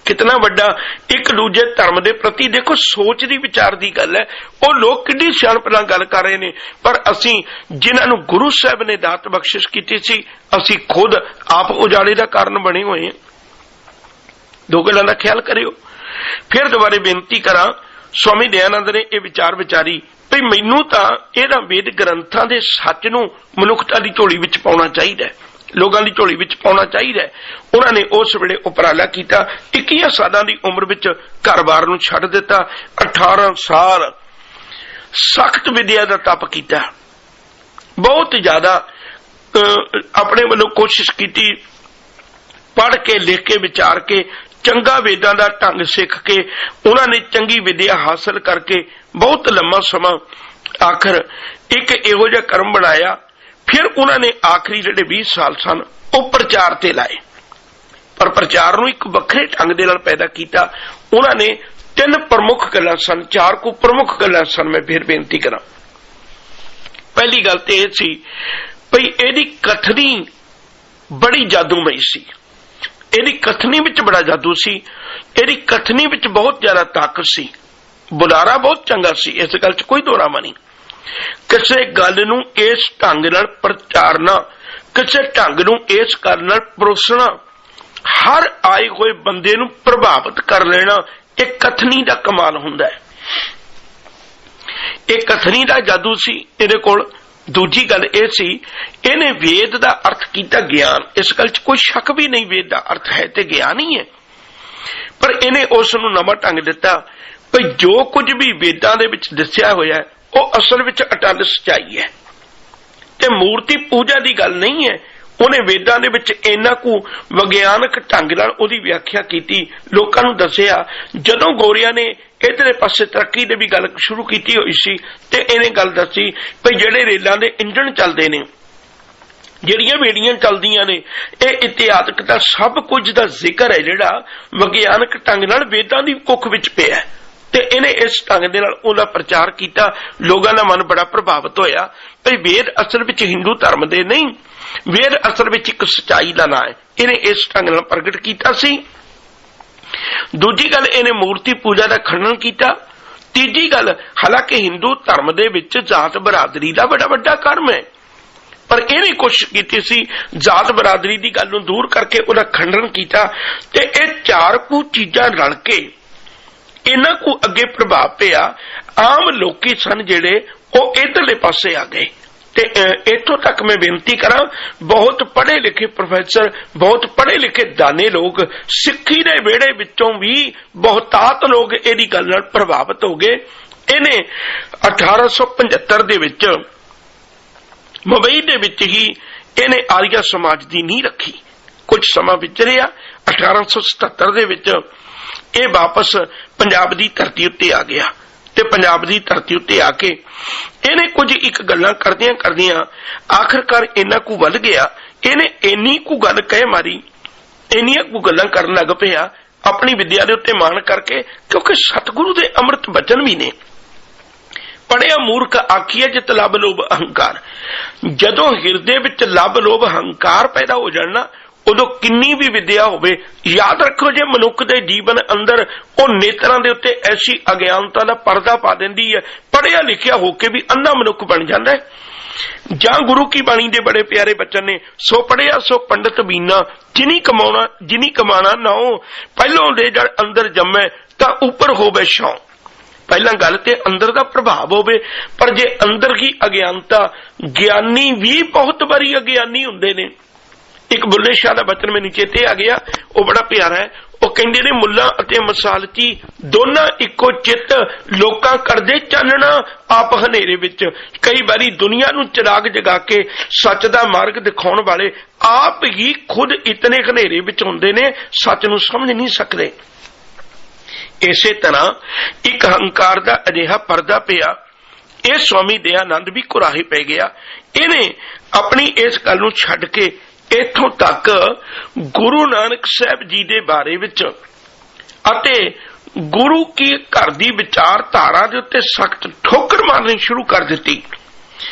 ਕਿਤਨਾ ਵੱਡਾ ਇੱਕ ਦੂਜੇ ਧਰਮ ਦੇ ਪ੍ਰਤੀ ਦੇਖੋ ਸੋਚ ਦੀ ਵਿਚਾਰ ਦੀ ਗੱਲ ਹੈ। ਉਹ ਲੋਕ ਕਿੰਨੀ ਸਿਆਣਪ ਨਾਲ ਗੱਲ ਕਰ ਰਹੇ ਨੇ, ਪਰ ਅਸੀਂ ਜਿਨ੍ਹਾਂ ਨੂੰ ਗੁਰੂ ਸਾਹਿਬ ਨੇ ਦਾਤ ਬਖਸ਼ਿਸ਼ ਕੀਤੀ ਸੀ, ਅਸੀਂ ਖੁਦ ਆਪ ਉਜਾੜੇ ਦਾ ਕਾਰਨ ਬਣੇ ਹੋਏ ਹਾਂ। ਦੋ ਗੱਲਾਂ ਦਾ ਖਿਆਲ ਕਰਿਓ। ਫਿਰ ਦੁਬਾਰੇ ਬੇਨਤੀ ਕਰਾਂ, ਸਵਾਮੀ ਦਇਆਨੰਦ ਨੇ ਇਹ ਵਿਚਾਰ ਵਿਚਾਰੀ ਵੀ ਮੈਨੂੰ ਤਾਂ ਇਹਨਾਂ ਵੇਦ ਗ੍ਰੰਥਾਂ ਦੇ ਸੱਚ ਨੂੰ ਮਨੁੱਖਤਾ ਦੀ ਝੋਲੀ ਵਿੱਚ ਪਾਉਣਾ ਚਾਹੀਦਾ, ਲੋਕਾਂ ਦੀ ਝੋਲੀ ਵਿੱਚ ਪਾਉਣਾ ਚਾਹੀਦਾ। ਉਹਨਾਂ ਨੇ ਉਸ ਵੇਲੇ ਉਪਰਾਲਾ ਕੀਤਾ। 21 ਸਾਲਾਂ ਦੀ ਉਮਰ ਵਿੱਚ ਘਰ-ਬਾਰ ਨੂੰ ਛੱਡ ਦਿੱਤਾ। 18 ਸਾਲ ਸਖਤ ਵਿਦਿਆ ਦਾ ਤਪ ਕੀਤਾ, ਬਹੁਤ ਜ਼ਿਆਦਾ ਆਪਣੇ ਵੱਲੋਂ ਕੋਸ਼ਿਸ਼ ਕੀਤੀ, ਪੜ੍ਹ ਕੇ ਲਿਖ ਕੇ ਵਿਚਾਰ ਕੇ ਚੰਗਾ ਵੇਦਾਂ ਦਾ ਢੰਗ ਸਿੱਖ ਕੇ ਉਹਨਾਂ ਨੇ ਚੰਗੀ ਵਿਦਿਆ ਹਾਸਲ ਕਰਕੇ ਬਹੁਤ ਲੰਮਾ ਸਮਾਂ ਆਖਰ ਇੱਕ ਇਹੋ ਜਿਹਾ ਕਰਮ ਬਣਾਇਆ। ਫਿਰ ਉਹਨਾਂ ਨੇ ਆਖਰੀ ਜਿਹੜੇ 20 ਸਾਲ ਸਨ ਉਹ ਪ੍ਰਚਾਰ ਤੇ ਲਾਏ, ਪਰ ਪ੍ਰਚਾਰ ਨੂੰ ਇੱਕ ਵੱਖਰੇ ਢੰਗ ਦੇ ਨਾਲ ਪੈਦਾ ਕੀਤਾ। ਉਹਨਾਂ ਨੇ 3 ਪ੍ਰਮੁੱਖ ਗੱਲਾਂ ਸਨ, 4 ਕੁ ਪ੍ਰਮੁੱਖ ਗੱਲਾਂ ਸਨ। ਮੈਂ ਫਿਰ ਬੇਨਤੀ ਕਰਾਂ, ਪਹਿਲੀ ਗੱਲ ਤੇ ਇਹ ਸੀ ਭਈ ਇਹਦੀ ਕਥਨੀ ਬੜੀ ਜਾਦੂਮਈ ਸੀ। ਇਹਦੀ ਕਥਨੀ ਵਿੱਚ ਬੜਾ ਜਾਦੂ ਸੀ, ਇਹਦੀ ਕਥਨੀ ਵਿੱਚ ਬਹੁਤ ਜ਼ਿਆਦਾ ਤਾਕਤ ਸੀ, ਬੁਲਾਰਾ ਬਹੁਤ ਚੰਗਾ ਸੀ, ਇਸ ਗੱਲ 'ਚ ਕੋਈ ਦੋਰਾਮਾ ਨਹੀਂ। ਕਿਸੇ ਗੱਲ ਨੂੰ ਇਸ ਢੰਗ ਨਾਲ ਪ੍ਰਚਾਰਨਾ, ਕਿਸੇ ਢੰਗ ਨੂੰ ਇਸ ਗੱਲ ਨਾਲ ਪਰੋਸਣਾ, ਹਰ ਆਏ ਹੋਏ ਬੰਦੇ ਨੂੰ ਪ੍ਰਭਾਵਿਤ ਕਰ ਲੈਣਾ, ਇਹ ਕਥਨੀ ਦਾ ਕਮਾਲ ਹੁੰਦਾ ਹੈ। ਇਹ ਕਥਨੀ ਦਾ ਜਾਦੂ ਸੀ ਇਹਦੇ ਕੋਲ। ਦੂਜੀ ਗੱਲ ਇਹ ਸੀ, ਇਹਨੇ ਵੇਦ ਦਾ ਅਰਥ ਕੀਤਾ ਗਿਆਨ। ਇਸ ਗੱਲ 'ਚ ਕੋਈ ਸ਼ੱਕ ਵੀ ਨਹੀਂ, ਵੇਦ ਦਾ ਅਰਥ ਹੈ ਤੇ ਗਿਆਨ ਹੀ ਹੈ, ਪਰ ਇਹਨੇ ਉਸ ਨੂੰ ਨਵਾਂ ਢੰਗ ਦਿੱਤਾ ਭਈ ਜੋ ਕੁਝ ਵੀ ਵੇਦਾਂ ਦੇ ਵਿੱਚ ਦੱਸਿਆ ਹੋਇਆ ਉਹ ਅਸਲ ਵਿੱਚ ਅਟੱਲ ਸੱਚਾਈ ਹੈ ਤੇ ਮੂਰਤੀ ਪੂਜਾ ਦੀ ਗੱਲ ਨਹੀਂ ਹੈ। ਉਹਨੇ ਵੇਦਾਂ ਦੇ ਵਿੱਚ ਇੰਨਾ ਕੁ ਵਿਗਿਆਨਕ ਢੰਗ ਨਾਲ ਉਹਦੀ ਵਿਆਖਿਆ ਕੀਤੀ, ਲੋਕਾਂ ਨੂੰ ਦੱਸਿਆ। ਜਦੋਂ ਗੋਰਿਆਂ ਨੇ ਇਧਰਲੇ ਪਾਸੇ ਤਰੱਕੀ ਦੀ ਵੀ ਗੱਲ ਸ਼ੁਰੂ ਕੀਤੀ ਹੋਈ ਸੀ ਤੇ ਇਹਨੇ ਗੱਲ ਦੱਸੀ ਭਈ ਜਿਹੜੇ ਰੇਲਾਂ ਦੇ ਇੰਜਣ ਚੱਲਦੇ ਨੇ, ਜਿਹੜੀਆਂ ਬੇੜੀਆਂ ਚੱਲਦੀਆਂ ਨੇ, ਇਹ ਇਤਿਹਾਸਕ ਦਾ ਸਭ ਕੁਝ ਦਾ ਜ਼ਿਕਰ ਹੈ ਜਿਹੜਾ ਵਿਗਿਆਨਕ ਢੰਗ ਨਾਲ ਵੇਦਾਂ ਦੀ ਕੁੱਖ ਵਿੱਚ ਪਿਆ ਤੇ ਇਹਨੇ ਇਸ ਢੰਗ ਦੇ ਨਾਲ ਉਹਦਾ ਪ੍ਰਚਾਰ ਕੀਤਾ। ਲੋਕਾਂ ਦਾ ਮਨ ਬੜਾ ਪ੍ਰਭਾਵਿਤ ਹੋਇਆ ਭਈ ਵੇਦ ਅਸਲ ਵਿੱਚ ਹਿੰਦੂ ਧਰਮ ਦੇ ਨਹੀਂ, ਵੇਦ ਅਸਲ ਵਿੱਚ ਇੱਕ ਸੱਚਾਈ ਦਾ ਨਾਂ ਹੈ। ਇਹਨੇ ਇਸ ਢੰਗ ਨਾਲ ਪ੍ਰਗਟ ਕੀਤਾ ਸੀ। ਦੂਜੀ ਗੱਲ, ਇਹਨੇ ਮੂਰਤੀ ਪੂਜਾ ਦਾ ਖੰਡਨ ਕੀਤਾ। ਤੀਜੀ ਗੱਲ, ਹਾਲਾਂਕਿ ਹਿੰਦੂ ਧਰਮ ਦੇ ਵਿੱਚ ਜਾਤ ਬਰਾਦਰੀ ਦਾ ਬੜਾ ਵੱਡਾ ਕਰਮ ਹੈ, ਪਰ ਇਹਨੇ ਕੋਸ਼ਿਸ਼ ਕੀਤੀ ਸੀ ਜਾਤ ਬਰਾਦਰੀ ਦੀ ਗੱਲ ਨੂੰ ਦੂਰ ਕਰਕੇ ਉਹਦਾ ਖੰਡਨ ਕੀਤਾ। ਤੇ ਇਹ ਚਾਰ ਕੁ ਚੀਜ਼ਾਂ ਰਲ ਕੇ ਇਹਨਾਂ ਕੋ ਅੱਗੇ ਪ੍ਰਭਾਵ ਪਿਆ। ਆਮ ਲੋਕੀ ਸਨ ਜਿਹੜੇ ਉਹ ਇਧਰਲੇ ਪਾਸੇ ਆ ਗਏ। ਤੇ ਇੱਥੋਂ ਤੱਕ ਮੈਂ ਬੇਨਤੀ ਕਰਾਂ, ਬਹੁਤ ਪੜ੍ਹੇ ਲਿਖੇ ਪ੍ਰੋਫੈਸਰ, ਬਹੁਤ ਪੜ੍ਹੇ ਲਿਖੇ ਦਾਨੇ ਲੋਕ, ਸਿੱਖੀ ਦੇ ਵਿਹੜੇ ਵਿੱਚੋਂ ਵੀ ਬਹੁਤਾਤ ਲੋਕ ਇਹਦੀ ਗੱਲ ਨਾਲ ਪ੍ਰਭਾਵਿਤ ਹੋ ਗਏ। ਇਹਨੇ 1875 ਦੇ ਵਿੱਚ ਮੁੰਬਈ ਦੇ ਵਿੱਚ ਹੀ ਇਹਨੇ ਆਰੀਆ ਸਮਾਜ ਦੀ ਨੀਂਹ ਰੱਖੀ। ਕੁਝ ਸਮਾਂ ਵਿਚਰਿਆ। 1877 ਦੇ ਵਿੱਚ ਇਹ ਵਾਪਸ ਪੰਜਾਬ ਦੀ ਧਰਤੀ ਉੱਤੇ ਆ ਗਿਆ ਤੇ ਪੰਜਾਬ ਦੀ ਧਰਤੀ ਉੱਤੇ ਆ ਕੇ ਇਹਨੇ ਕੁਝ ਇੱਕ ਗੱਲਾਂ ਕਰਦਿਆਂ ਕਰਦਿਆਂ ਆਖਰਕਾਰ ਇਹਨਾਂ ਕੋ ਵੱਲ ਗਿਆ। ਇਹਨੇ ਇੰਨੀ ਕੁ ਗੱਲ ਕਹਿ ਮਾਰੀ, ਇੰਨੀਆਂ ਕੁ ਗੱਲਾਂ ਕਰਨ ਲੱਗ ਪਿਆ ਆਪਣੀ ਵਿਦਿਆ ਦੇ ਉੱਤੇ ਮਾਣ ਕਰਕੇ, ਕਿਉਂਕਿ ਸਤਿਗੁਰੂ ਦੇ ਅੰਮ੍ਰਿਤ ਬਚਨ ਵੀ ਨੇ, ਪੜਿਆ ਮੂਰਖ ਆਖੀਏ ਜਿਤ ਲੱਭ ਲੋਭ ਅਹੰਕਾਰ। ਜਦੋਂ ਹਿਰਦੇ ਵਿੱਚ ਲੱਭ ਲੋਭ ਅਹੰਕਾਰ ਪੈਦਾ ਹੋ ਜਾਣਾ, ਉਦੋਂ ਕਿੰਨੀ ਵੀ ਵਿਦਿਆ ਹੋਵੇ, ਯਾਦ ਰੱਖੋ ਜੇ ਮਨੁੱਖ ਦੇ ਜੀਵਨ ਅੰਦਰ ਉਹ ਨੇਤਰਾਂ ਦੇ ਉੱਤੇ ਐਸੀ ਅਗਿਆਨਤਾ ਦਾ ਪਰਦਾ ਪਾ ਦਿੰਦੀ ਹੈ, ਪੜ੍ਹਿਆ ਲਿਖਿਆ ਹੋ ਕੇ ਵੀ ਅੰਨਾ ਮਨੁੱਖ ਬਣ ਜਾਂਦਾ ਹੈ। ਜਾਂ ਗੁਰੂ ਕੀ ਬਾਣੀ ਦੇ ਬੜੇ ਪਿਆਰੇ ਬਚਨ ਨੇ, ਸੋ ਪੜਿਆ ਸੋ ਪੰਡਤ ਬੀਨਾ, ਜਿਨੀ ਕਮਾਣਾ ਨਾਉ, ਪਹਿਲੋਂ ਦੇ ਜੜ ਅੰਦਰ ਜੰਮੇ ਤਾਂ ਉੱਪਰ ਹੋਵੇ ਛਾਂ। ਪਹਿਲਾਂ ਗੱਲ ਤੇ ਅੰਦਰ ਦਾ ਪ੍ਰਭਾਵ ਹੋਵੇ, ਪਰ ਜੇ ਅੰਦਰ ਕੀ ਅਗਿਆਨਤਾ, ਗਿਆਨੀ ਵੀ ਬਹੁਤ ਵਾਰੀ ਅਗਿਆਨੀ ਹੁੰਦੇ ਨੇ। ਇੱਕ ਬੁੱਲੇ ਸ਼ਾਹ ਦਾ ਬਚਨ ਮੈਨੂੰ ਚੇਤੇ ਆ ਗਿਆ, ਉਹ ਬੜਾ ਪਿਆਰਾ ਹੈ। ਉਹ ਕਹਿੰਦੇ ਨੇ, ਮੁੱਲਾ ਅਤੇ ਮਸਾਲਤੀ ਦੋਨਾਂ ਇੱਕੋ ਚਿੱਤ, ਲੋਕਾਂ ਕਰਦੇ ਚਾਨਣਾ ਆਪ ਹਨੇਰੇ ਵਿੱਚ। ਕਈ ਵਾਰੀ ਦੁਨੀਆ ਨੂੰ ਚਿਰਾਗ ਜਗਾ ਕੇ ਸੱਚ ਦਾ ਮਾਰਗ ਦਿਖਾਉਣ ਵਾਲੇ ਆਪ ਹੀ ਖੁਦ ਇਤਨੇ ਹਨੇਰੇ ਵਿੱਚ ਹੁੰਦੇ ਨੇ, ਸੱਚ ਨੂੰ ਸਮਝ ਨਹੀਂ ਸਕਦੇ। ਇਸੇ ਤਰ੍ਹਾਂ ਇੱਕ ਹੰਕਾਰ ਦਾ ਅਜਿਹਾ ਪਰਦਾ ਪਿਆ, ਇਹ ਸਵਾਮੀ ਦਇਆਨੰਦ ਵੀ ਕੁਰਾਹੇ ਪੈ ਗਿਆ। ਇਹਨੇ ਆਪਣੀ ਇਸ ਗੱਲ ਨੂੰ ਛੱਡ ਕੇ ਇੱਥੋਂ ਤੱਕ ਗੁਰੂ ਨਾਨਕ ਸਾਹਿਬ ਜੀ ਦੇ ਬਾਰੇ ਵਿੱਚ ਅਤੇ ਗੁਰੂ ਕੀ ਘਰ ਦੀ ਵਿਚਾਰਧਾਰਾ ਦੇ ਉੱਤੇ ਸਖਤ ਠੋਕਰ ਮਾਰਨੀ ਸ਼ੁਰੂ ਕਰ ਦਿੱਤੀ।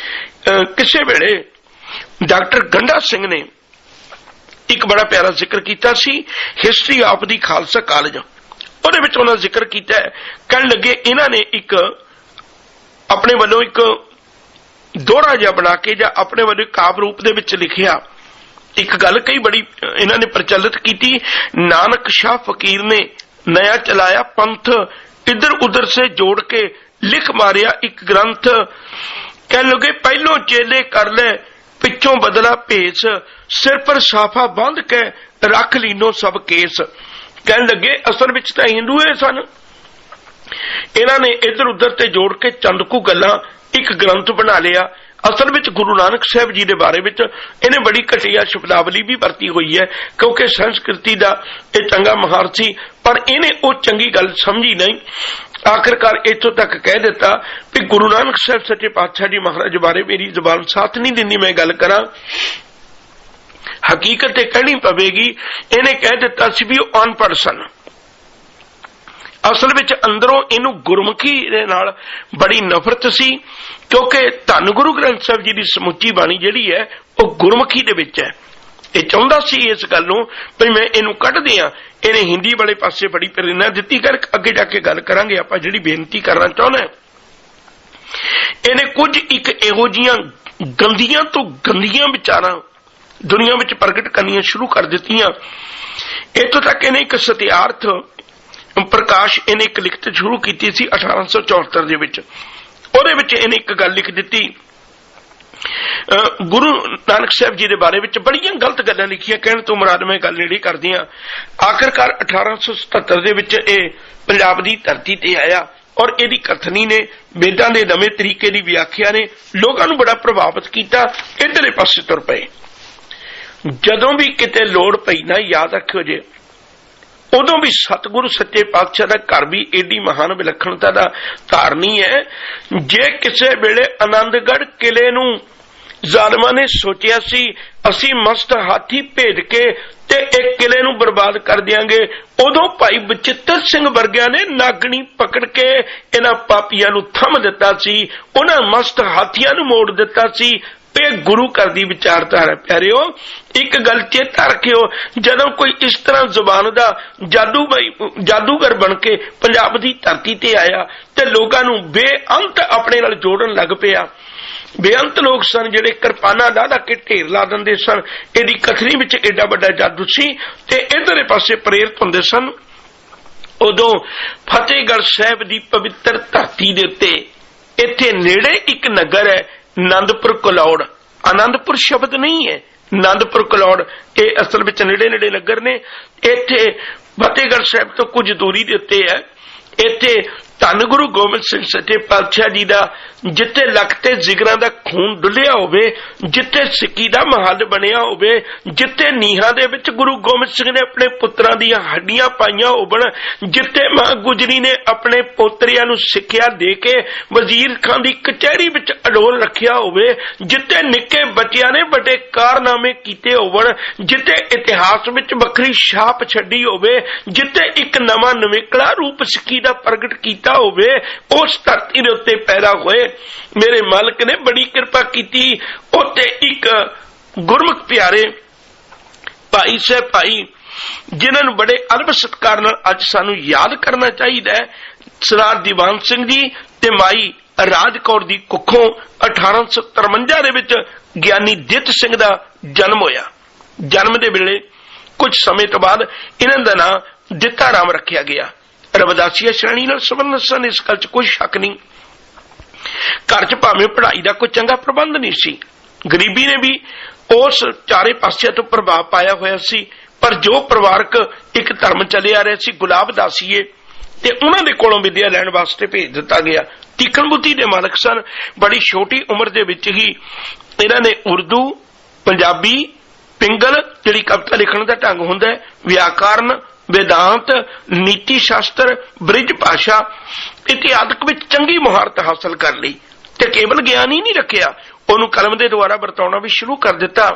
ਕਿਸੇ ਵੇਲੇ ਡਾਕਟਰ ਗੰਡਾ ਸਿੰਘ ਨੇ ਇੱਕ ਬੜਾ ਪਿਆਰਾ ਜ਼ਿਕਰ ਕੀਤਾ ਸੀ, history of the Khalsa college. ਉਹਦੇ ਵਿੱਚ ਉਹਨਾਂ ਜ਼ਿਕਰ ਕੀਤਾ, ਕਹਿਣ ਲੱਗੇ ਇਹਨਾਂ ਨੇ ਇੱਕ ਆਪਣੇ ਵੱਲੋਂ ਇੱਕ ਦੋਹਰਾ ਜਿਹਾ ਬਣਾ ਕੇ ਜਾਂ ਆਪਣੇ ਵੱਲੋਂ ਕਾਵਿ ਰੂਪ ਦੇ ਵਿੱਚ ਲਿਖਿਆ। ਇੱਕ ਗੱਲ ਕਈ ਬੜੀ ਇਹਨਾਂ ਨੇ ਪ੍ਰਚਲਿਤ ਕੀਤੀ, ਨਾਨਕ ਸ਼ਾਹ ਫਕੀਰ ਨੇ ਨया ਚਲਾਇਆ ਪੰਥ, ਇਧਰ ਉਧਰ ਸੇ ਜੋੜ ਕੇ ਲਿਖ ਮਾਰਿਆ ਇੱਕ ਗ੍ਰੰਥ। ਕਹਿ ਲਗੇ ਪਹਿਲੋਂ ਚੇਲੇ ਕਰ ਲੈ, ਪਿੱਛੋਂ ਬਦਲਾ ਭੇਸ, ਸਿਰ ਪਰ ਸਾਫਾ ਬੰਧ ਕੇ ਰੱਖ ਲੀਨੋ ਸਭ ਕੇਸ। ਕਹਿਣ ਲੱਗੇ ਅਸਲ ਵਿੱਚ ਤਾਂ ਹਿੰਦੂ ਸਨ, ਇਹਨਾਂ ਨੇ ਇਧਰ ਉਧਰ ਤੇ ਜੋੜ ਕੇ ਚੰਦ ਕੁ ਗੱਲਾਂ ਇੱਕ ਗ੍ਰੰਥ ਬਣਾ ਲਿਆ। ਅਸਲ ਵਿੱਚ ਗੁਰੂ ਨਾਨਕ ਸਾਹਿਬ ਜੀ ਦੇ ਬਾਰੇ ਵਿੱਚ ਇਹਨੇ ਬੜੀ ਘਟੀਆ ਸ਼ਬਦਾਵਲੀ ਵੀ ਵਰਤੀ ਹੋਈ ਹੈ, ਕਿਉਂਕਿ ਸੰਸਕ੍ਰਿਤੀ ਦਾ ਇਹ ਚੰਗਾ ਮਾਹਰ ਸੀ, ਪਰ ਇਹਨੇ ਉਹ ਚੰਗੀ ਗੱਲ ਸਮਝੀ ਨਹੀਂ। ਆਖਿਰਕਾਰ ਇੱਥੋਂ ਤੱਕ ਕਹਿ ਦਿੱਤਾ ਵੀ ਗੁਰੂ ਨਾਨਕ ਸਾਹਿਬ ਸੱਚੇ ਪਾਤਸ਼ਾਹ ਜੀ ਮਹਾਰਾਜ ਬਾਰੇ ਮੇਰੀ ਜ਼ੁਬਾਨ ਸਾਥ ਨਹੀਂ ਦਿੰਦੀ ਮੈਂ ਗੱਲ ਕਰਾਂ, ਹਕੀਕਤ ਤੇ ਕਹਿਣੀ ਪਵੇਗੀ। ਇਹਨੇ ਕਹਿ ਦਿੱਤਾ ਸੀ ਵੀ ਉਹ ਅਨਪੜ੍ਹ ਸਨ। ਅਸਲ ਵਿੱਚ ਅੰਦਰੋਂ ਇਹਨੂੰ ਗੁਰਮੁਖੀ ਦੇ ਨਾਲ ਬੜੀ ਨਫ਼ਰਤ ਸੀ, ਕਿਉਂਕਿ ਧੰਨ ਗੁਰੂ ਗ੍ਰੰਥ ਸਾਹਿਬ ਜੀ ਦੀ ਸਮੁੱਚੀ ਬਾਣੀ ਜਿਹੜੀ ਹੈ ਉਹ ਗੁਰਮੁਖੀ ਦੇ ਵਿੱਚ ਹੈ। ਇਹ ਚਾਹੁੰਦਾ ਸੀ ਇਸ ਗੱਲ ਨੂੰ ਵੀ ਮੈਂ ਇਹਨੂੰ ਕੱਢ ਦਿਆਂ। ਇਹਨੇ ਹਿੰਦੀ ਵਾਲੇ ਪਾਸੇ ਬੜੀ ਪ੍ਰੇਰਨਾ ਦਿੱਤੀ। ਕਰ ਅੱਗੇ ਜਾ ਕੇ ਗੱਲ ਕਰਾਂਗੇ ਆਪਾਂ, ਜਿਹੜੀ ਬੇਨਤੀ ਕਰਨਾ ਚਾਹੁੰਦਾ, ਇਹਨੇ ਕੁਝ ਇੱਕ ਇਹੋ ਜਿਹੀਆਂ ਗੰਦੀਆਂ ਤੋਂ ਗੰਦੀਆਂ ਵਿਚਾਰਾਂ ਦੁਨੀਆ ਵਿੱਚ ਪ੍ਰਗਟ ਕਰਨੀਆਂ ਸ਼ੁਰੂ ਕਰ ਦਿੱਤੀਆਂ। ਇੱਥੋਂ ਤੱਕ ਇਹਨੇ ਇੱਕ ਸਤਿਆਰਥ ਪ੍ਰਕਾਸ਼ ਇਹਨੇ ਇੱਕ ਲਿਖਤ ਸ਼ੁਰੂ ਕੀਤੀ ਸੀ 1874 ਦੇ ਵਿੱਚ। ਉਹਦੇ ਵਿੱਚ ਇਹਨੇ ਇੱਕ ਗੱਲ ਲਿਖ ਦਿੱਤੀ, ਗੁਰੂ ਨਾਨਕ ਸਾਹਿਬ ਜੀ ਦੇ ਬਾਰੇ ਵਿੱਚ ਬੜੀਆਂ ਗਲਤ ਗੱਲਾਂ ਲਿਖੀਆਂ। ਕਹਿਣ ਤੋਂ ਮੁਰਾਦ ਮੈਂ ਗੱਲ ਜਿਹੜੀ ਕਰਦੀ ਹਾਂ, ਆਖਿਰਕਾਰ 1877 ਦੇ ਵਿੱਚ ਇਹ ਪੰਜਾਬ ਦੀ ਧਰਤੀ ਤੇ ਆਇਆ ਔਰ ਇਹਦੀ ਕਥਨੀ ਨੇ ਵੇਦਾਂ ਦੇ ਨਵੇਂ ਤਰੀਕੇ ਦੀ ਵਿਆਖਿਆ ਨੇ ਲੋਕਾਂ ਨੂੰ ਬੜਾ ਪ੍ਰਭਾਵਿਤ ਕੀਤਾ। ਇੱਧਰਲੇ ਪਾਸੇ ਤੁਰ ਪਏ। ਜਦੋਂ ਵੀ ਕਿਤੇ ਲੋੜ ਪਈ ਨਾ, ਯਾਦ ਰੱਖਿਓ ਜੇ, ਉਦੋਂ ਵੀ ਸਤਿਗੁਰੂ ਸੱਚੇ ਪਾਤਸ਼ਾਹ ਦਾ ਘਰ ਵੀ ਏਡੀ ਮਹਾਨ ਵਿਲੱਖਣਤਾ ਦਾ ਧਾਰਨੀ ਹੈ। ਜੇ ਕਿਸੇ ਵੇਲੇ ਆਨੰਦਗੜ੍ਹ ਕਿਲੇ ਨੂੰ ਜ਼ਾਲਮਾਂ ਨੇ ਸੋਚਿਆ ਸੀ ਅਸੀਂ ਮਸਤ ਹਾਥੀ ਭੇਜ ਕੇ ਤੇ ਇੱਕ ਕਿਲੇ ਨੂੰ ਬਰਬਾਦ ਕਰ ਦਿਆਂਗੇ। ਉਦੋਂ ਭਾਈ ਬਚਿੱਤਰ ਸਿੰਘ ਵਰਗਿਆਂ ਨੇ ਨਾਗਣੀ ਪਕੜ ਕੇ ਇਹਨਾਂ ਪਾਪੀਆਂ ਨੂੰ ਥੰਮ ਦਿੱਤਾ ਸੀ, ਉਹਨਾਂ ਮਸਤ ਹਾਥੀਆਂ ਨੂੰ ਮੋੜ ਦਿੱਤਾ ਸੀ। ਇਹ ਗੁਰੂ ਘਰ ਦੀ ਵਿਚਾਰਧਾਰਾ। ਪਿਆਰਿਓ, ਇੱਕ ਗੱਲ ਚੇਤਾ ਰੱਖਿਓ, ਜਦੋਂ ਕੋਈ ਇਸ ਤਰ੍ਹਾਂ ਜ਼ੁਬਾਨ ਦਾ ਜਾਦੂਗਰ ਬਣ ਕੇ ਪੰਜਾਬ ਦੀ ਧਰਤੀ ਤੇ ਆਇਆ ਤੇ ਲੋਕਾਂ ਨੂੰ ਬੇਅੰਤ ਆਪਣੇ ਨਾਲ ਜੋੜਨ ਲੱਗ ਪਿਆ। ਬੇਅੰਤ ਲੋਕ ਸਨ ਜਿਹੜੇ ਕਿਰਪਾਨਾਂ ਲਾ ਕੇ ਢੇਰ ਲਾ ਦਿੰਦੇ ਸਨ। ਇਹਦੀ ਕਥਨੀ ਵਿੱਚ ਏਡਾ ਵੱਡਾ ਜਾਦੂ ਸੀ ਤੇ ਇਧਰਲੇ ਪਾਸੇ ਪ੍ਰੇਰਿਤ ਹੁੰਦੇ ਸਨ। ਉਦੋਂ ਫਤਿਹਗੜ੍ਹ ਸਾਹਿਬ ਦੀ ਪਵਿੱਤਰ ਧਰਤੀ ਦੇ ਉੱਤੇ ਇੱਥੇ ਨੇੜੇ ਇੱਕ ਨਗਰ ਹੈ ਆਨੰਦਪੁਰ ਕਲੌੜ। ਆਨੰਦਪੁਰ ਸ਼ਬਦ ਨਹੀਂ ਹੈ, ਆਨੰਦਪੁਰ ਕਲੌੜ ਇਹ ਅਸਲ ਵਿੱਚ ਨੇੜੇ ਨੇੜੇ ਨਗਰ ਨੇ। ਇੱਥੇ ਫਤਿਹਗੜ੍ਹ ਸਾਹਿਬ ਤੋਂ ਕੁਝ ਦੂਰੀ ਦੇ ਉੱਤੇ ਹੈ। ਇੱਥੇ ਧੰਨ ਗੁਰੂ ਗੋਬਿੰਦ ਸਿੰਘ ਸੱਚੇ ਪਾਤਸ਼ਾਹ ਜੀ ਦਾ ਜਿੱਥੇ ਲੱਕ ਤੇ ਜਿਗਰਾਂ ਦਾ ਖੂਨ ਡੁੱਲਿਆ ਹੋਵੇ, ਜਿੱਥੇ ਸਿੱਕੀ ਦਾ ਮਹੱਲ ਬਣਿਆ ਹੋਵੇ, ਜਿੱਥੇ ਨੀਹਾਂ ਦੇ ਵਿੱਚ ਗੁਰੂ ਗੋਬਿੰਦ ਸਿੰਘ ਨੇ ਆਪਣੇ ਪੁੱਤਰਾਂ ਦੀਆਂ ਹੱਡੀਆਂ ਪਾਈਆਂ ਹੋਵਣ, ਜਿੱਥੇ ਮਾਂ ਗੁਜਰੀ ਨੇ ਆਪਣੇ ਪੋਤਰਿਆਂ ਨੂੰ ਸਿੱਖਿਆ ਦੇ ਕੇ ਵਜ਼ੀਰ ਖਾਨ ਦੀ ਕਚਹਿਰੀ ਵਿੱਚ ਅਡੋਲ ਰੱਖਿਆ ਹੋਵੇ, ਜਿੱਥੇ ਨਿੱਕੇ ਬੱਚਿਆਂ ਨੇ ਵੱਡੇ ਕਾਰਨਾਮੇ ਕੀਤੇ ਹੋਵਣ, ਜਿੱਥੇ ਇਤਿਹਾਸ ਵਿੱਚ ਵੱਖਰੀ ਛਾਪ ਛੱਡੀ ਹੋਵੇ, ਜਿੱਥੇ ਇੱਕ ਨਵਾਂ ਨਵੇਕਲਾ ਰੂਪ ਸਿੱਖੀ ਦਾ ਪ੍ਰਗਟ ਕੀਤਾ ਹੋਵੇ, ਉਸ ਧਰਤੀ ਦੇ ਉੱਤੇ ਪੈਦਾ ਹੋਏ ਮੇਰੇ ਮਾਲਕ ਨੇ ਬੜੀ ਕਿਰਪਾ ਕੀਤੀ। ਉੱਤੇ ਇੱਕ ਗੁਰਮੁਖ ਪਿਆਰੇ ਭਾਈ ਸਾਹਿਬ ਭਾਈ ਜਿਨ੍ਹਾਂ ਨੂੰ ਬੜੇ ਅਦਬ ਸਤਿਕਾਰ ਨਾਲ ਅੱਜ ਸਾਨੂੰ ਯਾਦ ਕਰਨਾ ਚਾਹੀਦਾ ਹੈ, ਸਰਦਾਰ ਦੀਵਾਨ ਸਿੰਘ ਜੀ ਤੇ ਮਾਈ ਰਾਜ ਕੌਰ ਦੀ ਕੁੱਖੋਂ 1853 ਦੇ ਵਿੱਚ ਗਿਆਨੀ ਦਿੱਤ ਸਿੰਘ ਦਾ ਜਨਮ ਹੋਇਆ। ਜਨਮ ਦੇ ਵੇਲੇ ਕੁਝ ਸਮੇਂ ਤੋਂ ਬਾਅਦ ਇਹਨਾਂ ਦਾ ਨਾਮ ਦਿੱਤਾ ਰਾਮ ਰੱਖਿਆ ਗਿਆ। ਰਵਿਦਾਸੀਆ ਸ਼੍ਰੇਣੀ ਨਾਲ ਸੰਬੰਧਿਤ ਸਨ, ਇਸ ਗੱਲ 'ਚ ਕੋਈ ਸ਼ੱਕ ਨਹੀਂ। ਘਰ 'ਚ ਭਾਵੇਂ ਪੜ੍ਹਾਈ ਦਾ ਕੋਈ ਚੰਗਾ ਪ੍ਰਬੰਧ ਨਹੀਂ ਸੀ, ਗਰੀਬੀ ਨੇ ਵੀ ਉਸ ਚਾਰੇ ਪਾਸਿਆਂ ਤੋਂ ਪ੍ਰਭਾਵ ਪਾਇਆ ਹੋਇਆ ਸੀ, ਪਰ ਜੋ ਪਰਿਵਾਰਕ ਇੱਕ ਧਰਮ ਚੱਲੇ ਆ ਰਿਹਾ ਸੀ ਗੁਲਾਬ ਦਾਸੀਏ, ਤੇ ਉਹਨਾਂ ਦੇ ਕੋਲੋਂ ਵਿਦਿਆ ਲੈਣ ਵਾਸਤੇ ਭੇਜ ਦਿੱਤਾ ਗਿਆ। ਤੀਖਣ ਬੁੱਧੀ ਦੇ ਮਾਲਕ ਸਨ। ਬੜੀ ਛੋਟੀ ਉਮਰ ਦੇ ਵਿੱਚ ਹੀ ਇਹਨਾਂ ਨੇ ਉਰਦੂ, ਪੰਜਾਬੀ, ਪਿੰਗਲ ਜਿਹੜੀ ਕਵਿਤਾ ਲਿਖਣ ਦਾ ਢੰਗ ਹੁੰਦਾ, ਵਿਆਕਰਨ, वेदांत, नीति शास्त्र, ब्रिज भाषा इत्यादि ਵਿੱਚ ਚੰਗੀ ਮੁਹਾਰਤ ਹਾਸਲ ਕਰ ਲਈ ਤੇ ਕੇਵਲ ਗਿਆਨ ਹੀ ਨਹੀਂ ਰੱਖਿਆ, ਉਹਨੂੰ ਕਲਮ ਦੇ ਦੁਆਰਾ ਵਰਤਾਉਣਾ ਵੀ ਸ਼ੁਰੂ ਕਰ ਦਿੱਤਾ।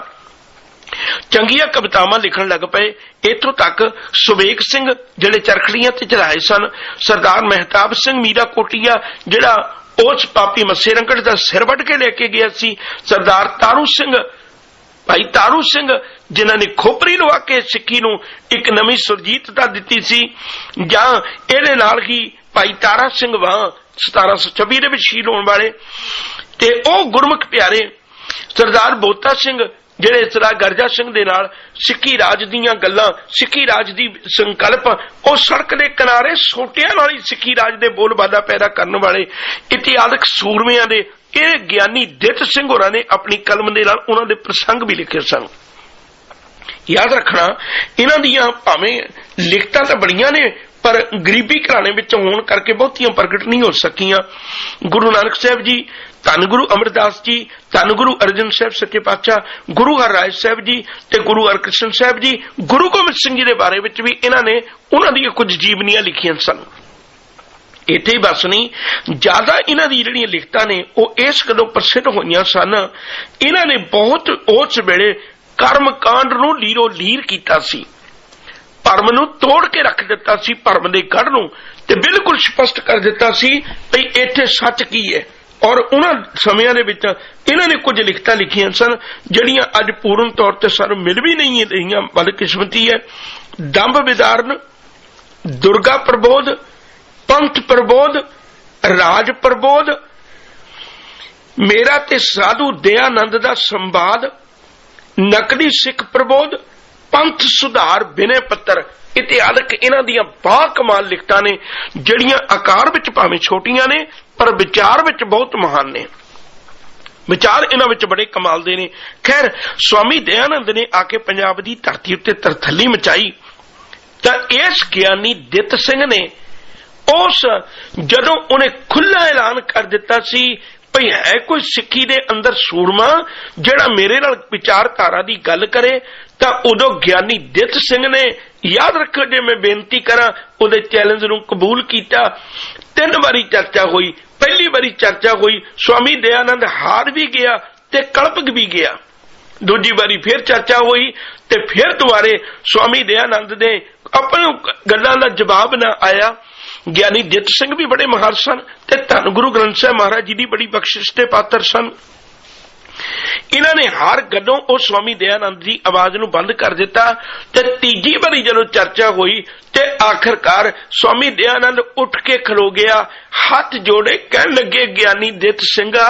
ਚੰਗੀਆਂ ਕਵਿਤਾਵਾਂ ਲਿਖਣ ਲੱਗ ਪਏ। ਇੱਥੋਂ ਤੱਕ ਸੁਵੇਗ ਸਿੰਘ ਜਿਹੜੇ ਚਰਖੜੀਆਂ ਤੇ ਚੜਾਏ ਸਨ, ਸਰਦਾਰ ਮਹਿਤਾਬ ਸਿੰਘ ਮੀਰਾ ਕੋਟੀਆ ਜਿਹੜਾ ਉਸ ਪਾਪੀ ਮੱਸੇ ਰੰਗੜ ਦਾ ਸਿਰ ਵੱਢ ਕੇ ਲੈ ਕੇ ਗਿਆ ਸੀ, ਸਰਦਾਰ ਤਾਰੂ ਸਿੰਘ ਭਾਈ ਤਾਰੂ ਸਿੰਘ ਜਿਨ੍ਹਾਂ ਨੇ ਖੋਪਰੀ ਲਵਾ ਕੇ ਸਿੱਖੀ ਨੂੰ ਇੱਕ ਨਵੀਂ ਸੁਰਜੀਤਤਾ ਦਿੱਤੀ ਸੀ, ਜਾਂ ਇਹਦੇ ਨਾਲ ਹੀ ਭਾਈ ਤਾਰਾ ਸਿੰਘ ਵਾਂ 1726 ਦੇ ਵਿੱਚ ਸ਼ਹੀਦ ਹੋਣ ਵਾਲੇ, ਤੇ ਉਹ ਗੁਰਮੁਖ ਪਿਆਰੇ ਸਰਦਾਰ ਬੋਤਾ ਸਿੰਘ ਜਿਹੜੇ ਸਰਦਾਰ ਗਰਜਾ ਸਿੰਘ ਦੇ ਨਾਲ ਸਿੱਖੀ ਰਾਜ ਦੀਆਂ ਗੱਲਾਂ, ਸਿੱਖੀ ਰਾਜ ਦੀ ਸੰਕਲਪ, ਉਹ ਸੜਕ ਦੇ ਕਿਨਾਰੇ ਸੋਟਿਆਂ ਨਾਲ ਹੀ ਸਿੱਖੀ ਰਾਜ ਦੇ ਬੋਲਬਾਲਾ ਪੈਦਾ ਕਰਨ ਵਾਲੇ ਇਤਿਹਾਸਕ ਸੂਰਮਿਆਂ ਦੇ ਇਹ ਗਿਆਨੀ ਦਿੱਤ ਸਿੰਘ ਹੋਰਾਂ ਨੇ ਆਪਣੀ ਕਲਮ ਦੇ ਨਾਲ ਉਹਨਾਂ ਦੇ ਪ੍ਰਸੰਗ ਵੀ ਲਿਖੇ ਸਨ। ਯਾਦ ਰੱਖਣਾ, ਇਹਨਾਂ ਦੀਆਂ ਭਾਵੇਂ ਲਿਖਤਾਂ ਤਾਂ ਬੜੀਆਂ ਨੇ ਪਰ ਗਰੀਬੀ ਘਰਾਣੇ ਵਿੱਚ ਹੋਣ ਕਰਕੇ ਬਹੁਤੀਆਂ ਪ੍ਰਗਟ ਨਹੀਂ ਹੋ ਸਕੀਆਂ। ਗੁਰੂ ਨਾਨਕ ਸਾਹਿਬ ਜੀ, ਧੰਨ ਗੁਰੂ ਅਮਰਦਾਸ ਜੀ, ਧੰਨ ਗੁਰੂ ਅਰਜਨ ਸਾਹਿਬ ਸੱਚੇ ਪਾਤਸ਼ਾਹ, ਗੁਰੂ ਹਰਿਰਾਏ ਸਾਹਿਬ ਜੀ ਤੇ ਗੁਰੂ ਹਰਕ੍ਰਿਸ਼ਨ ਸਾਹਿਬ ਜੀ, ਗੁਰੂ ਗੋਬਿੰਦ ਸਿੰਘ ਜੀ ਦੇ ਬਾਰੇ ਵਿੱਚ ਵੀ ਇਹਨਾਂ ਨੇ ਉਹਨਾਂ ਦੀਆਂ ਕੁਝ ਜੀਵਨੀਆਂ ਲਿਖੀਆਂ ਸਨ। ਇੱਥੇ ਹੀ ਬਸ ਨਹੀਂ, ਜ਼ਿਆਦਾ ਇਹਨਾਂ ਦੀ ਜਿਹੜੀਆਂ ਲਿਖਤਾਂ ਨੇ ਉਹ ਇਸ ਕਦੋਂ ਪ੍ਰਸਿੱਧ ਹੋਈਆਂ ਸਨ, ਇਹਨਾਂ ਨੇ ਬਹੁਤ ਉਸ ਵੇਲੇ ਕਰਮ ਕਾਂਡ ਨੂੰ ਲੀਰੋ ਲੀਰ ਕੀਤਾ ਸੀ, ਭਰਮ ਨੂੰ ਤੋੜ ਕੇ ਰੱਖ ਦਿੱਤਾ ਸੀ, ਭਰਮ ਦੇ ਗੜ੍ਹ ਨੂੰ, ਤੇ ਬਿਲਕੁਲ ਸਪਸ਼ਟ ਕਰ ਦਿੱਤਾ ਸੀ ਵੀ ਇੱਥੇ ਸੱਚ ਕੀ ਹੈ। ਔਰ ਉਹਨਾਂ ਸਮਿਆਂ ਦੇ ਵਿੱਚ ਇਹਨਾਂ ਨੇ ਕੁਝ ਲਿਖਤਾਂ ਲਿਖੀਆਂ ਸਨ ਜਿਹੜੀਆਂ ਅੱਜ ਪੂਰਨ ਤੌਰ ਤੇ ਸਾਨੂੰ ਮਿਲ ਵੀ ਨਹੀਂ ਰਹੀਆਂ, ਬਦਕਿਸਮਤੀ ਹੈ। ਦੰਭ ਵਿਦਾਰਨ, ਦੁਰਗਾ ਪ੍ਰਬੋਧ, ਪੰਥ ਪ੍ਰਬੋਧ, ਰਾਜ ਪ੍ਰਬੋਧ, ਮੇਰਾ ਤੇ ਸਾਧੂ ਦਇਆਨੰਦ ਦਾ ਸੰਵਾਦ, ਨਕਲੀ ਸਿੱਖ ਪ੍ਰਬੋਧ, ਪੰਥ ਸੁਧਾਰ ਬਿਨੇ ਪੱਤਰ ਇਤਿਹਾਸਕ ਇਹਨਾਂ ਦੀਆਂ ਬਾ ਕਮਾਲ ਲਿਖਤਾਂ ਨੇ ਜਿਹੜੀਆਂ ਆਕਾਰ ਵਿੱਚ ਭਾਵੇਂ ਛੋਟੀਆਂ ਨੇ ਪਰ ਵਿਚਾਰ ਵਿੱਚ ਬਹੁਤ ਮਹਾਨ ਨੇ। ਵਿਚਾਰ ਇਹਨਾਂ ਵਿੱਚ ਬੜੇ ਕਮਾਲ ਦੇ ਨੇ। ਖੈਰ, ਸਵਾਮੀ ਦਇਆਨੰਦ ਨੇ ਆ ਕੇ ਪੰਜਾਬ ਦੀ ਧਰਤੀ ਉੱਤੇ ਤਰਥੱਲੀ ਮਚਾਈ ਤਾਂ ਇਸ ਗਿਆਨੀ ਦਿੱਤ ਸਿੰਘ ਨੇ ਉਸ ਜਦੋਂ ਉਹਨੇ ਖੁੱਲ੍ਹਾ ਐਲਾਨ ਕਰ ਦਿੱਤਾ ਸੀ ਭਈ ਹੈ ਕੋਈ ਸਿੱਖੀ ਦੇ ਅੰਦਰ ਸੂਰਮਾ ਜਿਹੜਾ ਮੇਰੇ ਨਾਲ ਵਿਚਾਰਧਾਰਾ ਦੀ ਗੱਲ ਕਰੇ, ਤਾਂ ਉਦੋਂ ਗਿਆਨੀ ਦਿੱਤ ਸਿੰਘ ਨੇ, ਯਾਦ ਰੱਖੋ ਜੇ ਮੈਂ ਬੇਨਤੀ ਕਰਾਂ, ਉਹਦੇ ਚੈਲੰਜ ਨੂੰ ਕਬੂਲ ਕੀਤਾ। 3 ਵਾਰੀ ਚਰਚਾ ਹੋਈ। ਪਹਿਲੀ ਵਾਰੀ ਚਰਚਾ ਹੋਈ, ਸਵਾਮੀ ਦਇਆਨੰਦ ਹਾਰ ਵੀ ਗਿਆ ਤੇ ਕਲਪ ਵੀ ਗਿਆ। दूजी बारी फिर चर्चा हुई ते फिर दुबारे स्वामी दयानंद दे अपने गल्लां दा जवाब ना आया। ज्ञानी जित सिंह भी बड़े महान सन ते धन गुरु ग्रंथ साहिब महाराज जी की बड़ी बख्शिश के पात्र सन। इन्होंने हर गलों उस स्वामी दयानंद की आवाज नूं बंद कर दिता ते तीजी बारी जदों चर्चा हुई ते आखिरकार स्वामी दयानंद उठ के खलो गया, हाथ जोड़े कह लगे, ज्ञानी जित सिंघा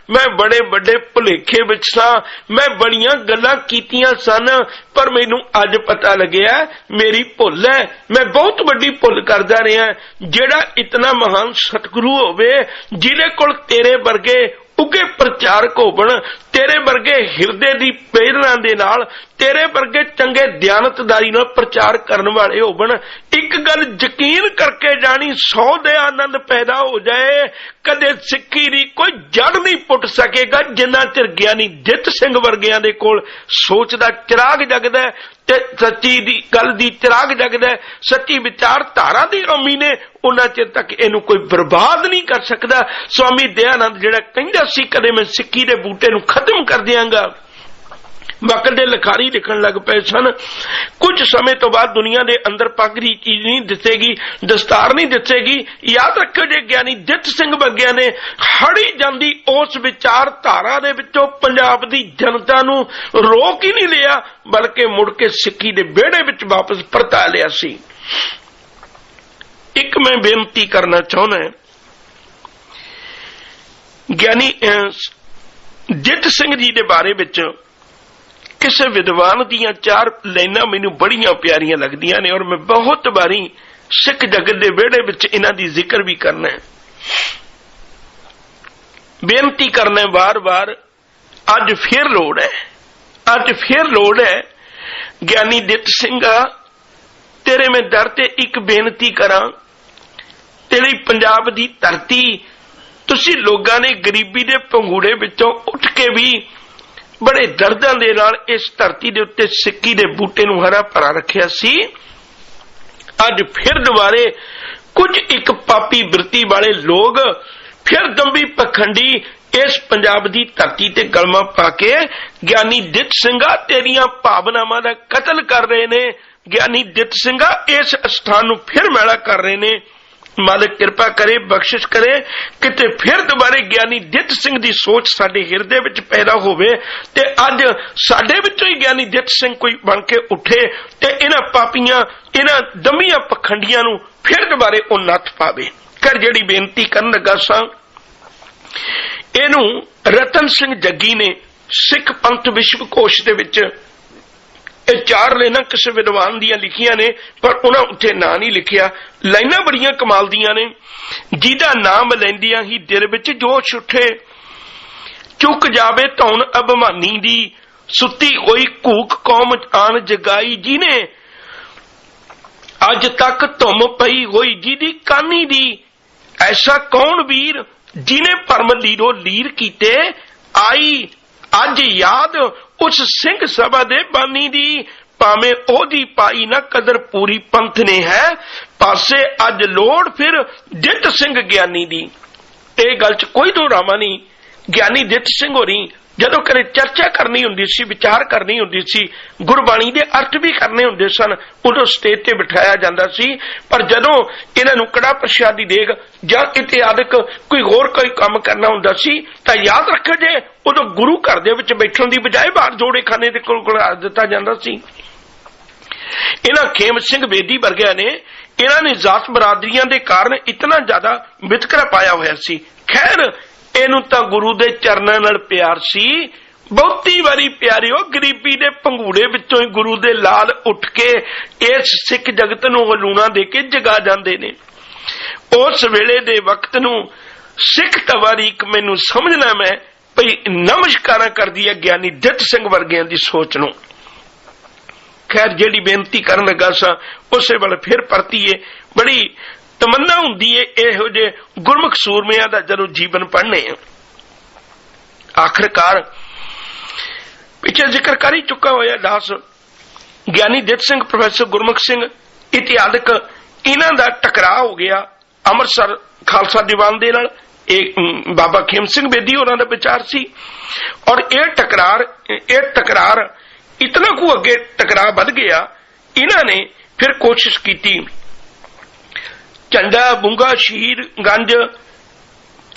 मैं बड़े बड़े भुलेखे विच सां, मैं बड़ियां गल्लां कीतियां सन पर मैनूं अज पता लग्या मेरी भुल है, मैं बहुत बड़ी भुल करदा रहा। जिहड़ा इतना महान सतगुरु होवे जिहदे कोल तेरे वर्गे उगे प्रचारक होवन, तेरे वर्गे हिरदे दी प्रेरणा दे नाल, तेरे वर्गे चंगे ध्यानतदारी नाल प्रचार करन वाले होवन, एक गल यकीन करके जानी 100 दयानंद पैदा हो जाए कदे सिक्खी दी कोई जड़ नहीं पुट सकेगा जिन्ना चिर ज्ञानी जित सिंह वर्गियां दे कोल सोच दा चिराग जगदा है ते सच्ची दी गल दी चिराग जगदा है, सच्ची विचारधारा दी रोमी ने उन्ना चिर तक इनू कोई बर्बाद नहीं कर सकदा। स्वामी दयानंद जिहड़ा कहंदा सी कदे मैं सिक्की दे बूटे नू खत्म कर दियांगा, वक्त दे लिखारी लिखण लग पे सन। कुछ समय तो बाद दुनिया दे अंदर पगड़ी चीज नहीं दिसेगी, दस्तार नहीं दिसेगी। याद रखो जे ज्ञानी जित सिंह वर्गियां ने हड़ी जांदी उस विचारधारा दे विचों पंजाब दी जनता नू रोक ही नहीं लिया बल्कि मुड़ के सिक्की दे बेड़े विच वापस परता लिया सी। एक मैं बेनती करना चाहुंदा है, ज्ञानी जित सिंह जी दे बारे विच किसी विद्वान दियां 4 लाइनां मैनूं बड़ियां प्यारियां लगदियां ने और मैं बहुत बारी सिख जगत दे विहड़े विच इन्हां दी जिक्र भी करना है, बेनती करना है बार बार। अज फिर लोड़ है, अज फिर लोड़ है। ज्ञानी जित सिंघा तेरे मैं दर ते एक बेनती करा, तेरी पंजाब दी धरती तुसी लोगां ने गरीबी दे पंगूड़े विचों उठ के भी बड़े दर्दां दे नाल इस धरती दे उत्ते सिक्की दे बूटे नूं हरा भरा रखिया सी। अज फिर दुबारे कुछ एक पापी बिरती वाले लोग फिर दंभी पखंडी इस पंजाब दी धरती ते गलमा पाके ज्ञानी जित सिंघा तेरियां भावनावां दा कतल कर रहे ने। ज्ञानी जित सिंघा इस स्थान नूं फिर मैला कर रहे ने। मालिक कृपा करे, बख्शिश करे किते फिर दोबारे ज्ञानी जित सिंह दी सोच साडे हिरदे विच पैदा होवे ते अज साडे विचों ही ज्ञानी जित सिंह कोई बन के उठे ते इन्हां पापियां इन्हां दमियां पखंडियां नूं फिर दोबारे ओ नੱਥ पावे। कर जिहड़ी बेनती करन लगा सां इहनूं रतन सिंह जग्गी ने सिख पंथ विश्वकोश दे विच ਇਹ 4 लाइनां किसी विद्वान दियां लिखियां ने पर उन्हां उत्थे नां नहीं लिखिया। लाइनां बड़ियां कमाल दियां ने। जिहदा नाम लैंदियां ही दिल विच जोश उठे, चुक जावे धौन अभिमानी दी, सुती होई घूक कौम आन जगाई, जिने अज तक धुम पई होई जिहदी कानी दी, ऐसा कौन वीर जिने परम लीरो लीर कीते, आई अज याद उस सिंह सभा दे बानी दी, भावें ओदी पाई ना कदर पूरी पंथ ने है, पासे अज लोड़ फिर जित सिंह ज्ञानी दी। ये गल च कोई दो रामा नहीं। ज्ञानी जित सिंह होरी जदों कदे चर्चा करनी हुंदी सी, विचार करनी हुंदी सी, गुरबाणी दे अर्थ भी करने हुंदे सन, उदों स्टेज ते बिठाया जांदा सी। पर जदों इन्हां नूं कड़ा प्रशाद दी देग जां इत्यादक कोई होर कोई काम करना हुंदा सी तां याद रखो जे उदों गुरु घर दे विच बैठण दी बजाए बाहर जोड़े खाने दे कोल खड़ा दित्ता जांदा सी। इन्हां खेम सिंह बेदी वर्गियां ने इन्हां ने जात बरादरियां दे कारण इतना ज्यादा वितकरा पाया होया सी। खैर इनू तां गुरु दे चरनां नाल प्यार सी। बहुती वारी प्यारिओ गरीबी दे पंगूड़े विचों ही गुरु दे लाल उठ के इस सिख जगत नूं हलूणा दे के जगा जांदे ने। उस वेले दे वक्त नूं सिख तवारीख मैनूं समझना मैं भई नमस्कारा करदी है ज्ञानी जित सिंह वर्गियां दी सोच नूं। खैर जिहड़ी बेनती करन लगा सां उसे वाल फिर परतीए। बड़ी तमन्ना हुंदी है इहो जे गुरमुख सूरमियां दा जदों जीवन पढ़ने। आखिरकार पिछे जिक्र कर ही चुका होया दास ज्ञानी जित सिंह, प्रोफैसर गुरमुख सिंह इत्यादक इन्हां दा टकराव हो गया अमृतसर खालसा दीवान दे नाल। बाबा खेम सिंह बेदी होरां दा विचार सी। और यह टकरार इतना कु अगे टकराव बढ़ गया, इन्हां ने फिर कोशिश की झंडा बूंगा शहीदगंज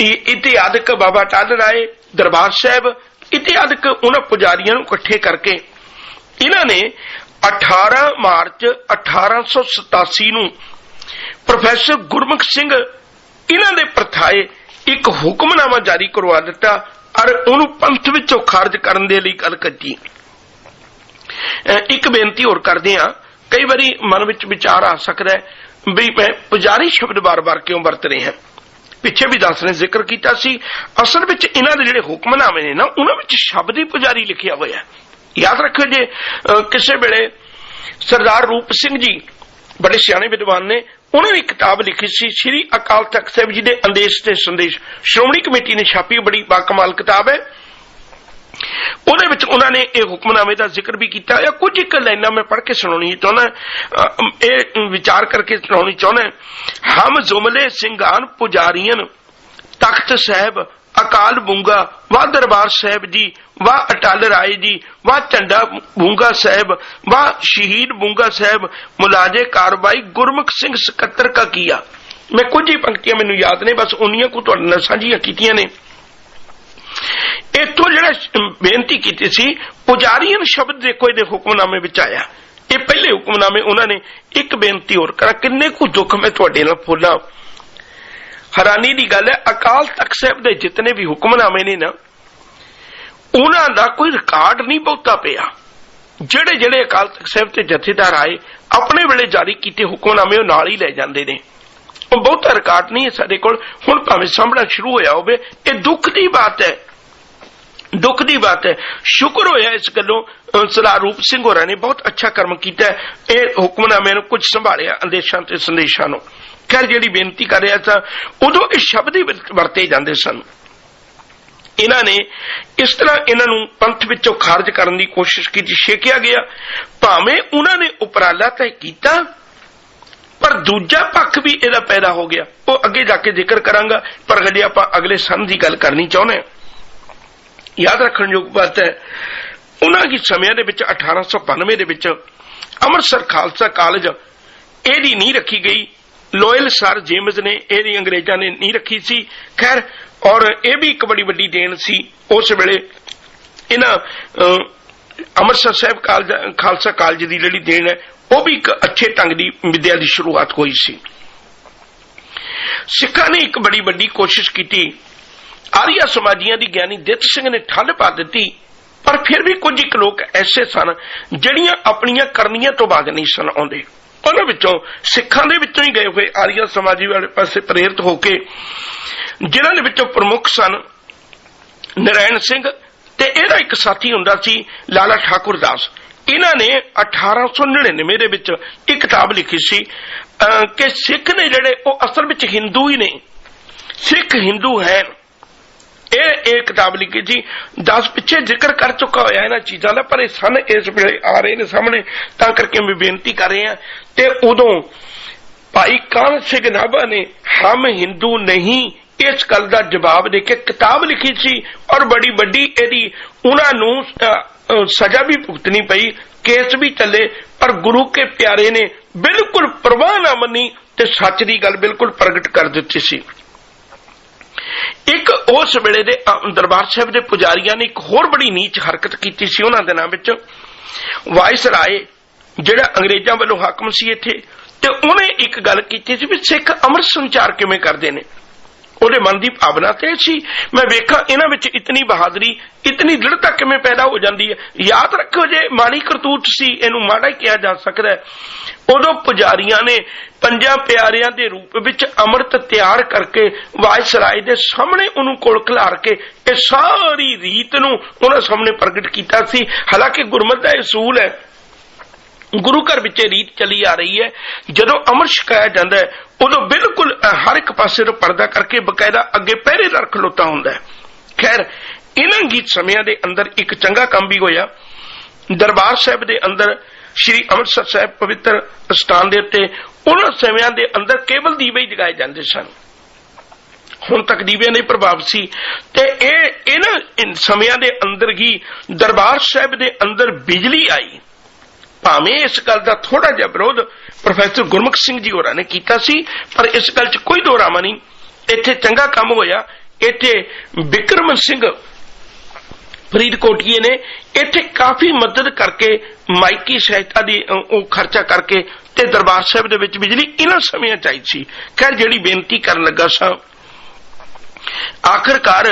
इत्यादि बाबा अटल राय दरबार साहब इत्यादि उन्हां पुजारियां नूं इकट्ठे करके इन्हां ने 18 मार्च 1887 नूं प्रोफैसर गुरमुख सिंह इन्हां दे प्रथाए एक हुक्मनामा जारी करवा दिता और उन्होंने पंथ विचों खारिज करने दे लई गल कही। एक बेनती होर करदे हां, कई बारी मन विच विचार आ सकदा है भी मैं पुजारी शब्द बार बार क्यों वरत रहे हैं। पिछे भी दस ने जिक्र किया सी, असल विच इन्हां दे जिहड़े हुक्मनामे ने ना उन्हां विच शब्द ही पुजारी लिखिया होया। याद रखियो जे किसी वेले सरदार रूप सिंह जी बड़े सियाणे विद्वान ने, उन्होंने एक किताब लिखी सी श्री अकाल तख्त साहिब जी के अंदेश ते संदेश, श्रोमणी कमेटी ने छापी, बड़ी बाकमाल किताब है। उन्होंने ये हुक्मनामे का जिक्र भी किया। कुछ एक लाइना मैं पढ़ के सुनानी चाहना, ये विचार करके सुनानी चाहना। हम जुमले सिंगान पुजारियन तख्त साहब अकाल बूंगा व दरबार साहब जी व अटल राय जी व झंडा बूंगा साहब व शहीद बूंगा साहब मुलाजे कार्रवाई गुरमुख सिंह सकत्तर का किया। मैं कुछ ही पंक्तियां मैनू याद ने, बस उन्नियां को तुहाडे नाल साझीआं कीतियां ने। इत्थों जिहड़ा बेनती की सी पुजारियन शब्द देखो इहदे हुक्मनामे विच आया। ये पहले हुक्मनामे उन्होंने एक बेनती होर करा, किन्ने कु दुख मैं तुहाडे नाल फुल्लां। हैरानी की गल है, अकाल तख्त साहब के जितने भी हुक्मनामे ने ना उन्हां दा कोई रिकॉर्ड नहीं बहुता पिया। जेड़े जेड़े अकाल तख्त साहब ते जथेदार आए अपने वेले जारी किए हुक्मनामे वो नाल ही लै जांदे ने, वो बहुता रिकॉर्ड नहीं है साडे कोल। हुण भावें सामना शुरू होया होवे, ये दुख की बात है, दुख की बात है। शुक्र होया इस गलों सरदार रूप सिंह होरां ने बहुत अच्छा कर्म किया, ये हुक्मनामे नूं कुछ संभालिया अंदेशां ते संदेशां नूं। खैर जिहड़ी बेनती कर रहा था उदों ये शब्द ही वरते जाते सन। इन्हां ने इस तरह इन्हां पंथ विचों खारिज करने की कोशिश की, छेकिया गया। भावें उन्होंने उपराला तय किया पर दूजा पक्ष भी इहदा पैदा हो गया, वो अगे जाके जिक्र करांगा। पर हजे आपां अगले सन की गल करनी चाहुंदे हां। याद रखण योग बात है, उन्हां की समयां दे विच 1892 दे विच अमृतसर खालसा कॉलेज इहदी नींह रखी गई। लॉयल सर जेम्स ने यह अंग्रेजा ने नहीं रखी सी। खैर और यह भी एक बड़ी वड्डी देन सी उस वेले इन्हां अमृतसर साहब खालसा कॉलेज की जिहड़ी देन है वह भी एक अच्छे ढंग की विद्या की शुरुआत हुई सी। सिखां ने एक बड़ी वड्डी कोशिश की। आर्या समाजियां दी ज्ञानी दित सिंह ने ठल पा दी, पर फिर भी कुछ एक लोग ऐसे सन जिहड़ियां अपनियां करनियां तो बाज नहीं सन आउंदे। उन्हां विचों सिखां दे विचों ही गए हुए आर्या समाजी वाले पासे प्रेरित होके जिन्हां दे विचों प्रमुख सन नारायण सिंह ते इहदा एक साथी हुंदा सी लाला ठाकुर दास। इन्हां ने 1899 दे विच एक किताब लिखी सी कि सिख ने जिहड़े वो असल विच हिंदू ही ने, सिख हिंदू है। ये किताब लिखी थी। 10 पिछे जिक्र कर चुका होया इन्हां चीज़ां दा, पर सन इस वेले आ रहे ने सामने, तां करके मैं बेनती कर रहे हैं। ते उदों भाई कान सिंह नाभा ने हम हिंदू नहीं इस गल का जवाब दे के किताब लिखी सी और बड़ी वड्डी इहदी उन्हां नूं सजा भी भुगतनी पई, केस भी चले, पर गुरु के प्यारे ने बिल्कुल परवाह ना मनी ते सच दी गल बिल्कुल प्रगट कर दित्ती सी। एक उस वेले दे दरबार साहब के पुजारियां ने एक होर बड़ी नीच हरकत की सी। उन्हां दिनां विच वाइस राय जिहड़ा अंग्रेजां वालों हाकम सी इत्थे, ते उन्हें एक गल की सी भी सिख अमृत संचार किवें करदे ने। ਉਹਦੇ मन की भावना तो सी मैं वेखा इन्हां विच इतनी बहादुरी इतनी दृढ़ता किवें पैदा हो जाती है। याद रखो जे माड़ी करतूत सी इहनूं माड़ा ही कहा जा सकता है। उदों पुजारियां ने 5 प्यारियां दे रूप विच अमृत तैयार करके वायसराय दे सामने उन्होंने कोल खिलार के इह सारी रीत नूं उन्हां सामने प्रगट कीता सी। हालांकि गुरमत दा असूल है, गुरु घर विच रीत चली आ रही है, जदों अमृत छकाया जाता है उदों बिल्कुल हर एक पासे तो पर्दा करके बकायदा अगे पहरेदार खलोता हुंदा है। खैर इन्हां गीत समयां दे अंदर एक चंगा काम भी होया। दरबार साहब दे अंदर श्री अमृतसर साहब पवित्र स्थान दे उत्ते उन्हां समयां दे अंदर केवल दीवे ही जगाए जाते सन। ਹੁਣ तक दीविਆਂ ਦੇ ਪ੍ਰਭਾਵ ਸੀ। ਤੇ ਇਹਨਾਂ ਸਮਿਆਂ ਦੇ ਅੰਦਰ ਹੀ ਦਰਬਾਰ ਸਾਹਿਬ ਦੇ ਅੰਦਰ ਬਿਜਲੀ ਆਈ। ਭਾਵੇਂ ਇਸ ਗੱਲ ਦਾ ਥੋੜਾ ਜਿਹਾ ਵਿਰੋਧ ਪ੍ਰੋਫੈਸਰ ਗੁਰਮੁਖ ਸਿੰਘ ਜੀ ਹੋਰਾਂ ਨੇ ਕੀਤਾ ਸੀ, ਪਰ ਇਸ ਗੱਲ 'ਚ ਕੋਈ ਦੋਰਾਵਾ ਨਹੀਂ। ਇੱਥੇ ਚੰਗਾ ਕੰਮ ਹੋਇਆ। ਇੱਥੇ ਬਿਕਰਮ ਸਿੰਘ ਫਰੀਦਕੋਟੀਏ ਨੇ ਇੱਥੇ ਕਾਫੀ ਮਦਦ ਕਰਕੇ ਮਾਈਕੀ ਸਹਾਇਤਾ ਦੀ ਉਹ ਖਰਚਾ ਕਰਕੇ ਤੇ ਦਰਬਾਰ ਸਾਹਿਬ ਦੇ ਵਿੱਚ ਬਿਜਲੀ ਇਹਨਾਂ ਸਮਿਆਂ 'ਚ ਆਈ ਸੀ। ਖੈਰ ਜਿਹੜੀ ਬੇਨਤੀ ਕਰਨ ਲੱਗਾ ਸਾਂ, ਆਖਿਰਕਾਰ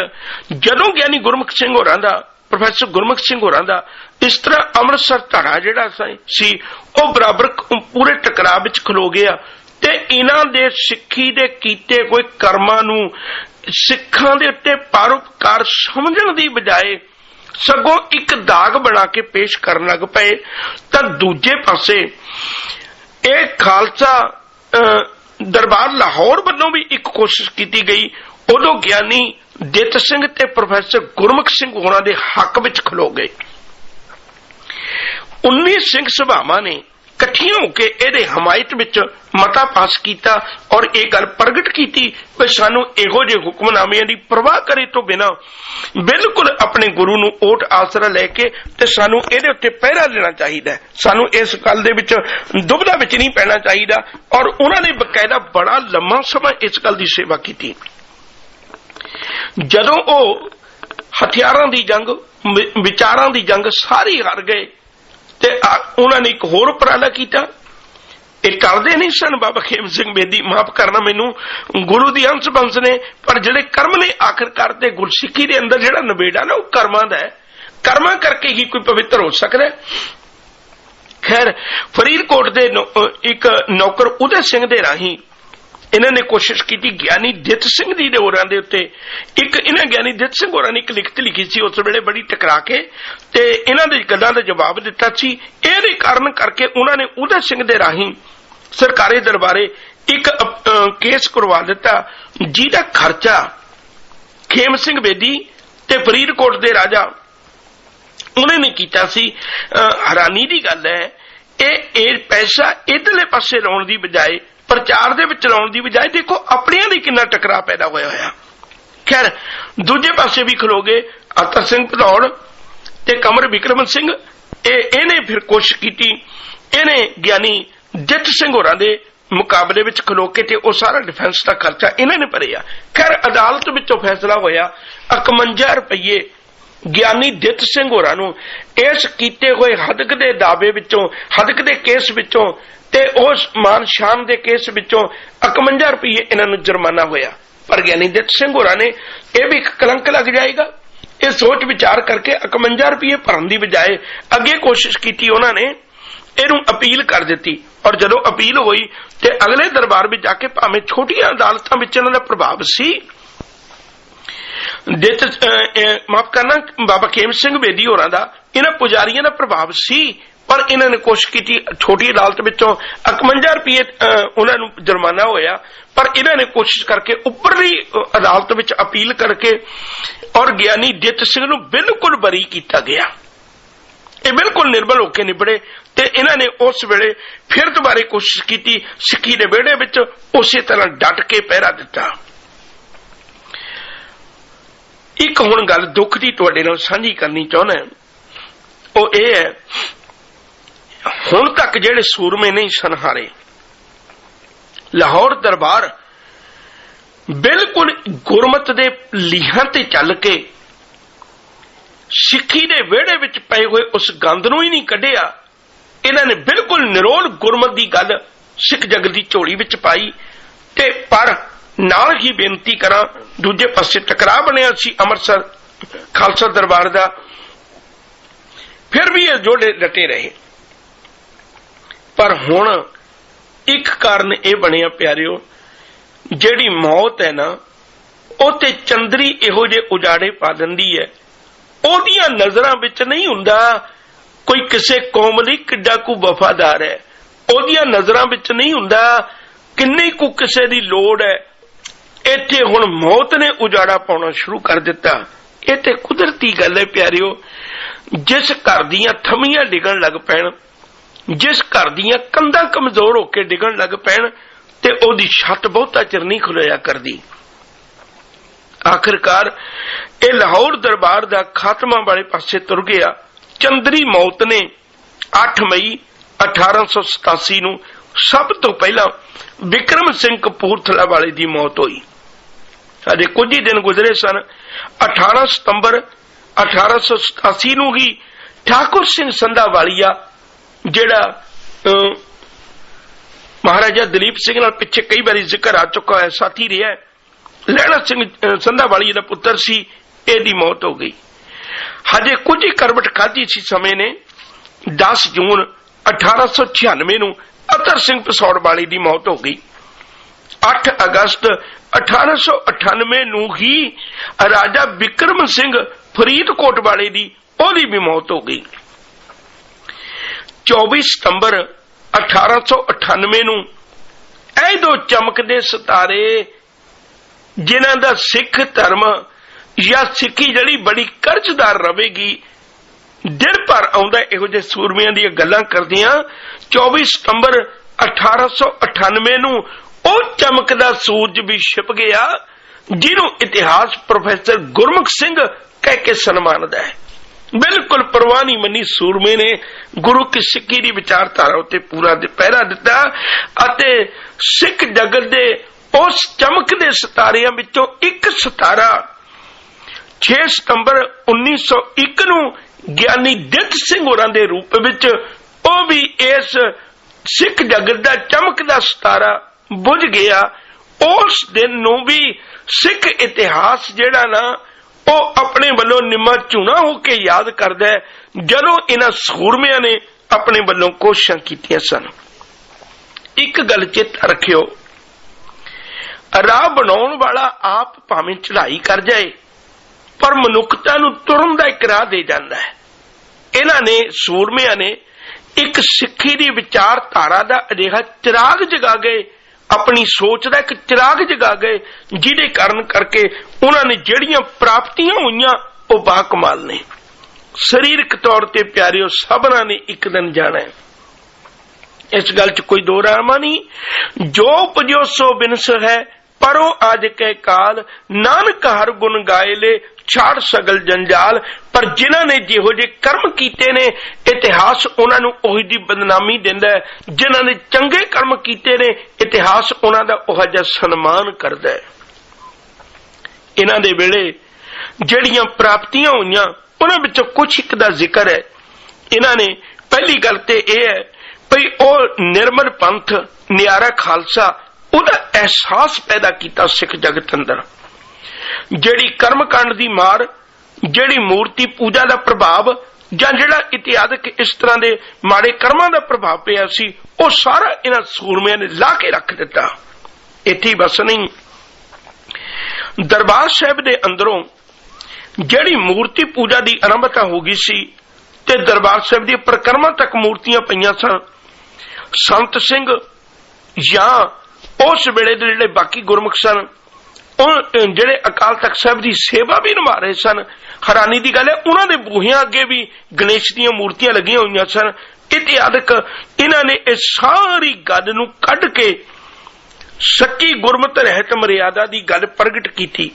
ਜਦੋਂ ਗਿਆਨੀ ਗੁਰਮੁਖ ਸਿੰਘ ਹੋਰਾਂ ਦਾ, ਪ੍ਰੋਫੈਸਰ ਗੁਰਮੁਖ ਸਿੰਘ ਹੋਰਾਂ ਦਾ ਇਸ ਤਰ੍ਹਾਂ ਅੰਮ੍ਰਿਤਸਰ ਧੜਾ ਜਿਹੜਾ ਸੀ ਉਹ ਬਰਾਬਰ ਪੂਰੇ ਟਕਰਾਅ ਵਿੱਚ ਖਲੋ ਗਿਆ ਤੇ ਇਹਨਾਂ ਦੇ ਸਿੱਖੀ ਦੇ ਕੀਤੇ ਕੋਈ ਕਰਮਾਂ ਨੂੰ ਸਿੱਖਾਂ ਦੇ ਉੱਤੇ ਪਰਉਪਕਾਰ ਸਮਝਣ ਦੀ ਬਜਾਏ ਸਗੋਂ ਇੱਕ ਦਾਗ ਬਣਾ ਕੇ ਪੇਸ਼ ਕਰਨ ਲੱਗ ਪਏ। ਤਾਂ ਦੂਜੇ ਪਾਸੇ ਇਹ ਖਾਲਸਾ ਦਰਬਾਰ ਲਾਹੌਰ ਵੱਲੋਂ ਵੀ ਇੱਕ ਕੋਸ਼ਿਸ਼ ਕੀਤੀ ਗਈ। ਉਦੋਂ ਗਿਆਨੀ ਦਿੱਤ ਸਿੰਘ ਤੇ ਪ੍ਰੋਫੈਸਰ ਗੁਰਮੁਖ ਸਿੰਘ ਹੋਰਾਂ ਦੇ ਹੱਕ ਵਿੱਚ ਖਲੋ ਗਏ। 19 ਸਿੰਘ ਸਭਾਵਾਂ ਨੇ ਇਕੱਠੀਆਂ ਹੋ ਕੇ ਇਹਦੇ ਹਮਾਇਤ ਵਿੱਚ ਮਤਾ ਪਾਸ ਕੀਤਾ ਔਰ ਇਹ ਗੱਲ ਪ੍ਰਗਟ ਕੀਤੀ ਕਿ ਸਾਨੂੰ ਇਹੋ ਜਿਹੇ ਹੁਕਮਨਾਮਿਆਂ ਦੀ ਪਰਵਾਹ ਕਰੇ ਤੋਂ ਬਿਨਾਂ ਬਿਲਕੁਲ ਆਪਣੇ ਗੁਰੂ ਨੂੰ ਓਟ ਆਸਰਾ ਲੈ ਕੇ ਤੇ ਸਾਨੂੰ ਇਹਦੇ ਉੱਤੇ ਪਹਿਰਾ ਦੇਣਾ ਚਾਹੀਦਾ ਹੈ। ਸਾਨੂੰ ਇਸ ਗੱਲ ਦੇ ਵਿੱਚ ਦੁਬਿਧਾ ਵਿੱਚ ਨਹੀਂ ਪੈਣਾ ਚਾਹੀਦਾ। ਔਰ ਉਹਨਾਂ ਨੇ ਬਕਾਇਦਾ ਬੜਾ ਲੰਮਾ ਸਮਾਂ ਇਸ ਗੱਲ ਦੀ ਸੇਵਾ ਕੀਤੀ। ਜਦੋਂ ਉਹ ਹਥਿਆਰਾਂ ਦੀ ਜੰਗ, ਵਿਚਾਰਾਂ ਦੀ ਜੰਗ ਸਾਰੀ ਹਾਰ ਗਏ ਤੇ ਉਹਨਾਂ ਨੇ ਇੱਕ ਹੋਰ ਉਪਰਾਲਾ ਕੀਤਾ। ਇਹ ਕਰਦੇ ਨਹੀਂ ਸਨ ਬਾਬਾ ਖੇਮ ਸਿੰਘ ਬੇਦੀ, ਮਾਫ ਕਰਨਾ ਮੈਨੂੰ, ਗੁਰੂ ਦੀ ਅੰਸ਼ ਬੰਸ ਨੇ, ਪਰ ਜਿਹੜੇ ਕਰਮ ਨੇ ਆਖਿਰਕਾਰ ਤੇ ਗੁਰਸਿੱਖੀ ਦੇ ਅੰਦਰ ਜਿਹੜਾ ਨਵੇੜਾ ਨਾ ਉਹ ਕਰਮਾਂ ਦਾ ਹੈ। ਕਰਮਾਂ ਕਰਕੇ ਹੀ ਕੋਈ ਪਵਿੱਤਰ ਹੋ ਸਕਦਾ। ਖੈਰ ਫਰੀਦਕੋਟ ਦੇ ਇੱਕ ਨੌਕਰ ਉਦੈ ਸਿੰਘ ਦੇ ਰਾਹੀਂ ਇਹਨਾਂ ਨੇ ਕੋਸ਼ਿਸ਼ ਕੀਤੀ ਗਿਆਨੀ ਦਿੱਤ ਸਿੰਘ ਜੀ ਦੇ ਹੋਰਾਂ ਦੇ ਉੱਤੇ ਇਹਨਾਂ ਗਿਆਨੀ ਦਿੱਤ ਸਿੰਘ ਹੋਰਾਂ ਨੇ ਇੱਕ ਲਿਖਤ ਲਿਖੀ ਸੀ ਉਸ ਵੇਲੇ ਬੜੀ ਟਕਰਾ ਕੇ ਤੇ ਇਹਨਾਂ ਦੇ ਗੱਲਾਂ ਦਾ ਜਵਾਬ ਦਿੱਤਾ ਸੀ। ਇਹਦੇ ਕਾਰਨ ਕਰਕੇ ਉਹਨਾਂ ਨੇ ਉਦੈ ਸਿੰਘ ਦੇ ਰਾਹੀਂ ਸਰਕਾਰੀ ਦਰਬਾਰੇ ਇੱਕ ਕੇਸ ਕਰਵਾ ਦਿੱਤਾ ਜਿਹਦਾ ਖਰਚਾ ਖੇਮ ਸਿੰਘ ਬੇਦੀ ਤੇ ਫਰੀਦਕੋਟ ਦੇ ਰਾਜਾ ਉਹਨਾਂ ਨੇ ਕੀਤਾ ਸੀ। ਹੈਰਾਨੀ ਦੀ ਗੱਲ ਹੈ ਇਹ ਪੈਸਾ ਇਧਰਲੇ ਪਾਸੇ ਲਾਉਣ ਦੀ ਬਜਾਏ, ਪ੍ਰਚਾਰ ਦੇ ਵਿੱਚ ਲਾਉਣ ਦੀ ਬਜਾਏ ਦੇਖੋ ਆਪਣਿਆਂ ਦੀ ਕਿੰਨਾ ਟਕਰਾਅ ਪੈਦਾ ਹੋਇਆ। ਖੈਰ ਦੂਜੇ ਪਾਸੇ ਵੀ ਖਲੋ ਗਏ ਅਤਰ ਸਿੰਘ ਭਦੌੜ ਤੇ ਕਮਰ ਬਿਕਰਮ ਸਿੰਘ। ਇਹਨੇ ਫਿਰ ਕੋਸ਼ਿਸ਼ ਕੀਤੀ, ਇਹਨੇ ਗਿਆਨੀ ਦਿੱਤ ਸਿੰਘ ਹੋਰਾਂ ਦੇ ਮੁਕਾਬਲੇ ਵਿੱਚ ਖਲੋ ਕੇ ਤੇ ਉਹ ਸਾਰਾ ਡਿਫੈਂਸ ਦਾ ਖਰਚਾ ਇਹਨਾਂ ਨੇ ਭਰਿਆ। ਖੈਰ ਅਦਾਲਤ ਵਿੱਚੋਂ ਫੈਸਲਾ ਹੋਇਆ 51 ਰੁਪਏ ਗਿਆਨੀ ਦਿੱਤ ਸਿੰਘ ਹੋਰਾਂ ਨੂੰ ਇਸ ਕੀਤੇ ਹੋਏ ਹਦਕ ਦੇ ਦਾਅਵੇ ਵਿੱਚੋਂ, ਹਦਕ ਦੇ ਕੇਸ ਵਿੱਚੋਂ ਤੇ ਉਸ ਮਾਨ ਸ਼ਾਨ ਦੇ ਕੇਸ ਵਿੱਚੋਂ 51 ਰੁਪਏ ਇਹਨਾਂ ਨੂੰ ਜੁਰਮਾਨਾ ਹੋਇਆ। ਪਰ ਗਿਆਨੀ ਦਿੱਤ ਸਿੰਘ ਹੋਰਾਂ ਨੇ ਇਹ ਵੀ ਕਲੰਕ ਲੱਗ ਜਾਏਗਾ ਇਹ ਸੋਚ ਵਿਚਾਰ ਕਰਕੇ 51 ਰੁਪਏ ਭਰਨ ਦੀ ਬਜਾਏ ਅੱਗੇ ਕੋਸ਼ਿਸ਼ ਕੀਤੀ, ਉਹਨਾਂ ਨੇ ਇਹਨੂੰ ਅਪੀਲ ਕਰ ਦਿੱਤੀ। ਔਰ ਜਦੋਂ ਅਪੀਲ ਹੋਈ ਤੇ ਅਗਲੇ ਦਰਬਾਰ ਵਿੱਚ ਜਾ ਕੇ ਭਾਵੇਂ ਛੋਟੀਆਂ ਅਦਾਲਤਾਂ ਵਿੱਚ ਇਹਨਾਂ ਦਾ ਪ੍ਰਭਾਵ ਸੀ, ਮਾਫ ਕਰਨਾ ਬਾਬਾ ਖੇਮ ਸਿੰਘ ਬੇਦੀ ਹੋਰਾਂ ਦਾ, ਇਹਨਾਂ ਪੁਜਾਰੀਆਂ ਦਾ ਪ੍ਰਭਾਵ ਸੀ, ਪਰ ਇਹਨਾਂ ਨੇ ਕੋਸ਼ਿਸ਼ ਕੀਤੀ ਛੋਟੀ ਅਦਾਲਤ ਵਿੱਚੋਂ 51 ਰੁਪਏ ਉਹਨਾਂ ਨੂੰ ਜੁਰਮਾਨਾ ਹੋਇਆ। ਪਰ ਇਹਨਾਂ ਨੇ ਕੋਸ਼ਿਸ਼ ਕਰਕੇ ਉੱਪਰਲੀ ਅਦਾਲਤ ਵਿੱਚ ਅਪੀਲ ਕਰਕੇ ਔਰ ਗਿਆਨੀ ਦਿੱਤ ਸਿੰਘ ਨੂੰ ਬਿਲਕੁਲ ਬਰੀ ਕੀਤਾ ਗਿਆ। ਇਹ ਬਿਲਕੁਲ ਨਿਰਬਲ ਹੋ ਕੇ ਨਿਬੜੇ ਤੇ ਇਹਨਾਂ ਨੇ ਉਸ ਵੇਲੇ ਫਿਰ ਦੁਬਾਰੇ ਕੋਸ਼ਿਸ਼ ਕੀਤੀ, ਸਿੱਖੀ ਦੇ ਵਿਹੜੇ ਵਿੱਚ ਉਸੇ ਤਰ੍ਹਾਂ ਡਟ ਕੇ ਪਹਿਰਾ ਦਿੱਤਾ। ਇੱਕ ਹੁਣ ਗੱਲ ਦੁੱਖ ਦੀ ਤੁਹਾਡੇ ਨਾਲ ਸਾਂਝੀ ਕਰਨੀ ਚਾਹੁੰਦਾ, ਉਹ ਇਹ ਹੈ ਹੁਣ ਤੱਕ ਜਿਹੜੇ ਸੂਰਮੇ ਨਹੀਂ ਸਨ ਹਾਰੇ, ਲਾਹੌਰ ਦਰਬਾਰ ਬਿਲਕੁਲ ਗੁਰਮਤ ਦੇ ਲੀਹਾਂ ਤੇ ਚੱਲ ਕੇ ਸਿੱਖੀ ਦੇ ਵਿਹੜੇ ਵਿੱਚ ਪਏ ਹੋਏ ਉਸ ਗੰਦ ਨੂੰ ਹੀ ਨਹੀਂ ਕੱਢਿਆ। ਇਹਨਾਂ ਨੇ ਬਿਲਕੁਲ ਨਿਰੋਲ ਗੁਰਮਤ ਦੀ ਗੱਲ ਸਿੱਖ ਜਗਤ ਦੀ ਝੋਲੀ ਵਿੱਚ ਪਾਈ। ਤੇ ਪਰ ਨਾਲ ਹੀ ਬੇਨਤੀ ਕਰਾਂ, ਦੂਜੇ ਪਾਸੇ ਟਕਰਾਅ ਬਣਿਆ ਸੀ ਅੰਮ੍ਰਿਤਸਰ ਖਾਲਸਾ ਦਰਬਾਰ ਦਾ, ਫਿਰ ਵੀ ਇਹ ਜੋੜੇ ਡਟੇ ਰਹੇ। ਪਰ ਹੁਣ ਇੱਕ ਕਾਰਨ ਇਹ ਬਣਿਆ ਪਿਆਰਿਓ, ਜਿਹੜੀ ਮੌਤ ਹੈ ਨਾ ਉਹ ਤੇ ਚੰਦਰੀ ਇਹੋ ਜਿਹੇ ਉਜਾੜੇ ਪਾ ਦਿੰਦੀ ਹੈ। ਉਹਦੀਆਂ ਨਜ਼ਰਾਂ ਵਿੱਚ ਨਹੀਂ ਹੁੰਦਾ ਕੋਈ ਕਿਸੇ ਕੌਮ ਲਈ ਕਿੱਡਾ ਕੁ ਵਫਾਦਾਰ ਹੈ, ਉਹਦੀਆਂ ਨਜ਼ਰਾਂ ਵਿੱਚ ਨਹੀਂ ਹੁੰਦਾ ਕਿੰਨੀ ਕੁ ਕਿਸੇ ਦੀ ਲੋੜ ਹੈ। ਇੱਥੇ ਹੁਣ ਮੌਤ ਨੇ ਉਜਾੜਾ ਪਾਉਣਾ ਸ਼ੁਰੂ ਕਰ ਦਿੱਤਾ। ਇਹ ਤੇ ਕੁਦਰਤੀ ਗੱਲ ਹੈ ਪਿਆਰਿਓ, ਜਿਸ ਘਰ ਦੀਆਂ ਥੰਮੀਆਂ ਡਿੱਗਣ ਲੱਗ ਪੈਣ, ਜਿਸ ਘਰ ਦੀਆਂ ਕੰਧਾਂ ਕਮਜ਼ੋਰ ਹੋ ਕੇ ਡਿੱਗਣ ਲੱਗ ਪੈਣ ਤੇ ਉਹਦੀ ਛੱਤ ਬਹੁਤਾ ਚਿਰ ਨਹੀਂ ਖੁੱਲਿਆ ਕਰਦੀ। आखिरकार ये लाहौर दरबार का खात्मा वाले पासे तुर गया। चंद्री मौत ने 8 मई 1887 नूं सब तो पहला विक्रम सिंह कपूरथला वाले की मौत हुई। अजे कुछ ही दिन गुजरे सन। 18 सितंबर 1887 नूं ही ठाकुर सिंह संधा वालिया जिहड़ा महाराजा दलीप सिंह नाल पिछे कई बार जिक्र आ चुका है, साथी रहा है, लैला सिंह संधा वाली का पुत्र सी, एदी मौत हो गई। हजे कुछ ही करवट खाधी सी समय ने 10 जून 1896 नूं अतर सिंह पसौड़ वाली की मौत हो गई। 8 अगस्त 1898 नूं ही राजा विक्रम सिंह फरीदकोट वाले की ओदी भी मौत हो गई। 24 सितंबर 1898 नूं ऐ दो चमकदे सितारे जिन्हां दा सिख धर्म या सिखी जड़ी बड़ी कर्जदार रहेगी, दिन भर आउंदा इहो जिहे सूरमियां दी गल्लां करदियां। 24 सितंबर 1898 नूं ओ चमकदा सूरज भी छिप गया जिन्हों इतिहास प्रोफेसर गुरमुख सिंह कह के सन्मानदा है। बिल्कुल परवाह नहीं मनी सूरमे ने गुरु की सिक्की की विचारधारा उत्ते पूरा पहरा दिता अते सिख जगत दे उस चमकदे सितारियां विचों एक सितारा 6 सितंबर 1901 नूं ज्ञानी दित सिंह होरां दे रूप विच ओ भी इस सिख जगत दा चमकदा सितारा बुझ गया। उस दिन नूं भी सिख इतिहास जिहड़ा ना ओ अपने वल्लों निम्मा झूना होके याद करदा है जदों इन्हां सूरमियां ने अपने वल्लों कोशिशां कीतियां सन। एक गल चेता रखियो, राह बनाउण वाला आप भावें चढ़ाई कर जाए पर मनुखता नूं तुरन दा एक राह दे जांदा है। इन्हां ने सूरमियां ने एक सिक्खी दी विचारधारा दा अजिहा चिराग जगा गए, अपनी सोच का एक चिराग जगा गए जिहदे कारण करके उन्होंने जड़ियां प्राप्तियां हुईयां वो बाकमाल ने। शरीरक तौर पर प्यारियों सबना ने एक दिन जाना है, इस गल च कोई दो रामा नहीं। जो उपजो सो बिनस है परो आज के काल, नानक हर गुण गाए ले छाड़ सगल जंजाल। पर जिन्हां ने जिहो जे कर्म कीते ने इतिहास उन्हां नूं ओही दी बदनामी दिंदा है, जिन्हां ने चंगे कर्म कीते ने इतिहास उन्हां दा ओह जिहा सन्मान करदा है। इन्हां दे वेले जिहड़ियां प्राप्तियां होईयां उन्हां विचों कुछ एक दा जिक्र है। इन्हां ने पहली गल ते इह है भई ओह निर्मल पंथ नियारा खालसा उहदा एहसास पैदा कीता सिख जगत अंदर। जिहड़ी कर्मकांड दी मार, जिहड़ी मूर्ति पूजा दा प्रभाव जां जिहड़ा इतिहासक इस तरह दे माड़े कर्मां दा प्रभाव पिया सी ओह सारा इन्हां सूरमियां ने ला के रख दिता। इत्थे बस नहीं, दरबार साहिब दे अंदरों जिहड़ी मूर्ति पूजा दी आरंभता हो गई सी ते दरबार साहिब दी परिक्रमा तक मूर्तियां पईयां सन। संत सिंह या उस वेले दे जिहड़े बाकी गुरमुख सन जिहड़े अकाल तख्त साहिब की सेवा भी निभा रहे सन, हैरानी की गल है उन्हां दे बूहियां अगे भी गणेश दीयां मूर्तियां लगियां होईयां सन। इतिहासक इन्हां ने इस सारी गल नूं कढ के सच्ची गुरमत रहत मर्यादा की गल प्रगट की,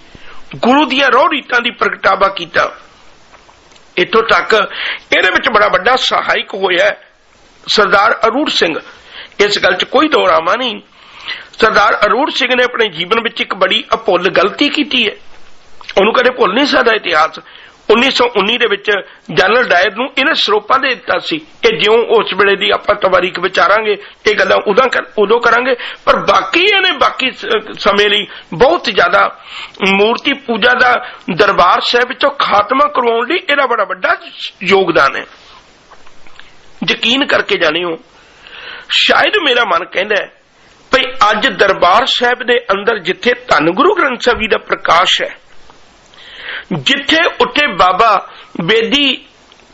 गुरु दीयां रोह रीतां दी प्रगटावा कीता। इत्थों तक इहदे विच बड़ा वड्डा सहायक होया सरदार अरूढ़ सिंह। इस गल च कोई दो रामा नहीं। सरदार अरूढ़ सिंह ने अपने जीवन में एक बड़ी अभुल गलती की है, उन्होंने कदे भुल नहीं सकता इतिहास। 1919 दे विच जनरल डायर नूं इन्हां सरोपा दे दिता सी। ये ज्यों उस वेले दी आपां तवारीख विचारांगे, ये गल्लां उदों करांगे, पर बाकी इहने बाकी समय लई बहुत ज्यादा मूर्ति पूजा दा दरबार साहिब विचों खात्मा करवाउण लई इहदा बड़ा वड्डा योगदान है। यकीन करके जानियो, शायद मेरा मन कहंदा है भई अज दरबार साहिब दे अंदर जिथे धन गुरु ग्रंथ साहिब जी दा प्रकाश है, जिथे उत्थे बाबा बेदी